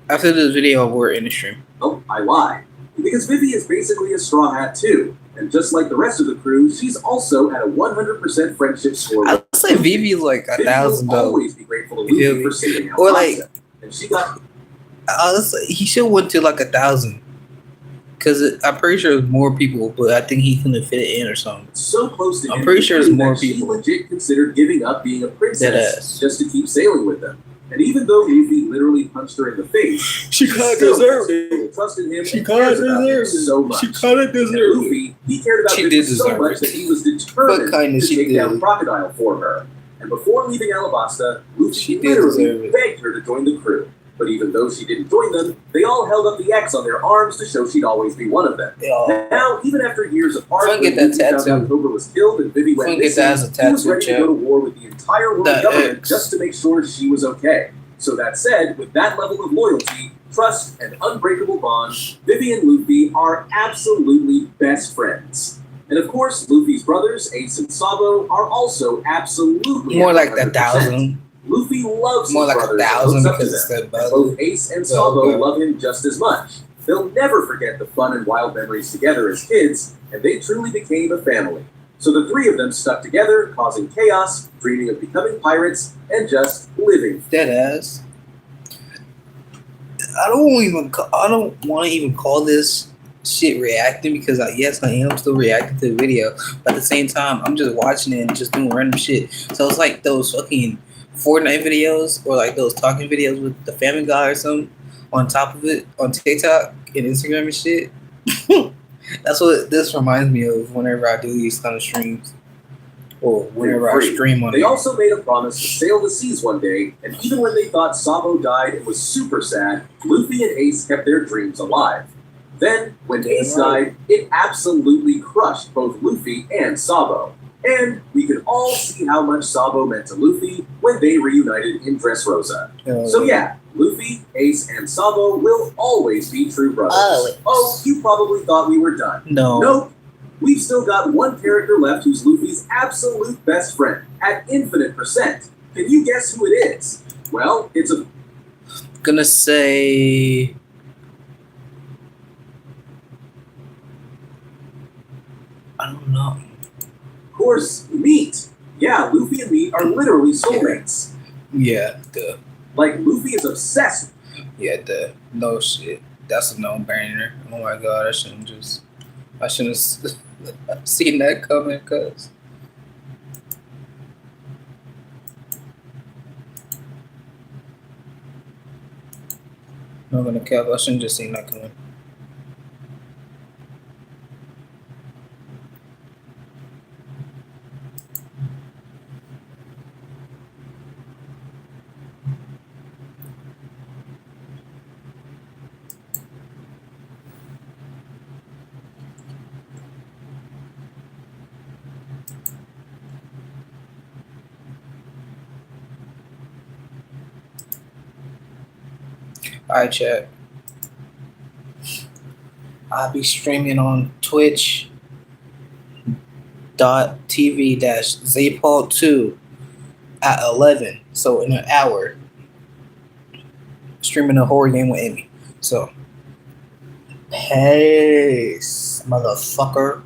[SPEAKER 1] After this video, we're in the stream.
[SPEAKER 2] Oh, I lied. Because Vivi is basically a straw hat too. And just like the rest of the crew, she's also at a 100% friendship score.
[SPEAKER 1] I'd say Vivi's like
[SPEAKER 2] Vivi
[SPEAKER 1] 1,000
[SPEAKER 2] will
[SPEAKER 1] though.
[SPEAKER 2] always be grateful to
[SPEAKER 1] Feel
[SPEAKER 2] Luffy
[SPEAKER 1] me?
[SPEAKER 2] for saving
[SPEAKER 1] Or, like-
[SPEAKER 2] Alfonso. And she got
[SPEAKER 1] He should went to like 1,000. Cause I'm pretty sure there's more people, but I think he couldn't fit it in or something.
[SPEAKER 2] so close to
[SPEAKER 1] I'm
[SPEAKER 2] him
[SPEAKER 1] pretty sure there's
[SPEAKER 2] that
[SPEAKER 1] more
[SPEAKER 2] she
[SPEAKER 1] people.
[SPEAKER 2] legit considered giving up being a princess
[SPEAKER 1] Deadass.
[SPEAKER 2] just to keep sailing with them. And even though Luffy literally punched her in the face,
[SPEAKER 1] She
[SPEAKER 2] still trusted him and cares about him so much.
[SPEAKER 1] kinda
[SPEAKER 2] And Luffy, he cared about
[SPEAKER 1] She
[SPEAKER 2] Vivi
[SPEAKER 1] did
[SPEAKER 2] so
[SPEAKER 1] deserve
[SPEAKER 2] much
[SPEAKER 1] it.
[SPEAKER 2] that he was determined
[SPEAKER 1] What kinda
[SPEAKER 2] to
[SPEAKER 1] she
[SPEAKER 2] take down
[SPEAKER 1] did?
[SPEAKER 2] Crocodile for her. And before leaving Alabasta, Luffy
[SPEAKER 1] She did deserve
[SPEAKER 2] literally
[SPEAKER 1] it.
[SPEAKER 2] begged her to join the crew. But even though she didn't join them, they all held up the X on their arms to show she'd always be one of them.
[SPEAKER 1] Yeah.
[SPEAKER 2] Now, even after years apart,
[SPEAKER 1] If I
[SPEAKER 2] when
[SPEAKER 1] get that
[SPEAKER 2] Luffy found
[SPEAKER 1] tattoo.
[SPEAKER 2] out Cobra was killed and Vivi went
[SPEAKER 1] If I get
[SPEAKER 2] missing,
[SPEAKER 1] that as a
[SPEAKER 2] he was
[SPEAKER 1] tattoo,
[SPEAKER 2] ready to
[SPEAKER 1] Jeff.
[SPEAKER 2] go to war with the entire world
[SPEAKER 1] The
[SPEAKER 2] government
[SPEAKER 1] X.
[SPEAKER 2] just to make sure she was okay.
[SPEAKER 7] So that said, with that level of loyalty, trust, and unbreakable bond, Vivi and Luffy are absolutely best friends. And of course, Luffy's brothers, Ace and Sabo, are also absolutely
[SPEAKER 1] More like the
[SPEAKER 7] 100%.
[SPEAKER 1] 1,000.
[SPEAKER 7] Luffy loves
[SPEAKER 1] More
[SPEAKER 7] his
[SPEAKER 1] like
[SPEAKER 7] brothers and
[SPEAKER 1] 1,000
[SPEAKER 7] looks up to
[SPEAKER 1] because it's
[SPEAKER 7] them.
[SPEAKER 1] the
[SPEAKER 7] And
[SPEAKER 1] brother.
[SPEAKER 7] both Ace and Sabo love him just as much. They'll never forget the fun and wild memories together as kids, and they truly became a family. So the three of them stuck together, causing chaos, dreaming of becoming pirates, and just living.
[SPEAKER 1] Deadass. I don't want to even call this shit reacting because yes, I am still reacting to the video, but at the same time, I'm just watching it and just doing random shit. So it's like those fucking Fortnite videos or like those talking videos with the Family Guy or something on top of it on TikTok and Instagram and shit. That's what this reminds me of whenever I do these kind of streams or whenever I stream on
[SPEAKER 7] They
[SPEAKER 1] it.
[SPEAKER 7] also made a promise to sail the seas one day, and even when they thought Sabo died and was super sad, Luffy and Ace kept their dreams alive. Then, when Ace died, it absolutely crushed both Luffy and Sabo. And we can all see how much Sabo meant to Luffy when they reunited in Dressrosa. So yeah, Luffy, Ace, and Sabo will always be true brothers. Oh, you probably thought we were done.
[SPEAKER 1] No.
[SPEAKER 7] Nope. We've still got one character left who's Luffy's absolute best friend, at infinite %. Can you guess who it is? Well, it's a...
[SPEAKER 1] Gonna say... I don't know.
[SPEAKER 7] Of course, Meat. Yeah, Luffy and Meat are literally soulmates.
[SPEAKER 1] Yeah, duh.
[SPEAKER 7] Like, Luffy is obsessed.
[SPEAKER 1] Yeah, duh. No shit. That's a no-brainer. Oh my god, I shouldn't have seen that coming, cuz. I'm gonna cap. I shouldn't just seen that coming. Alright, chat. I'll be streaming on twitch.tv/Zapal2 at 11. So in an hour. Streaming a horror game with Amy. So, peace, motherfucker.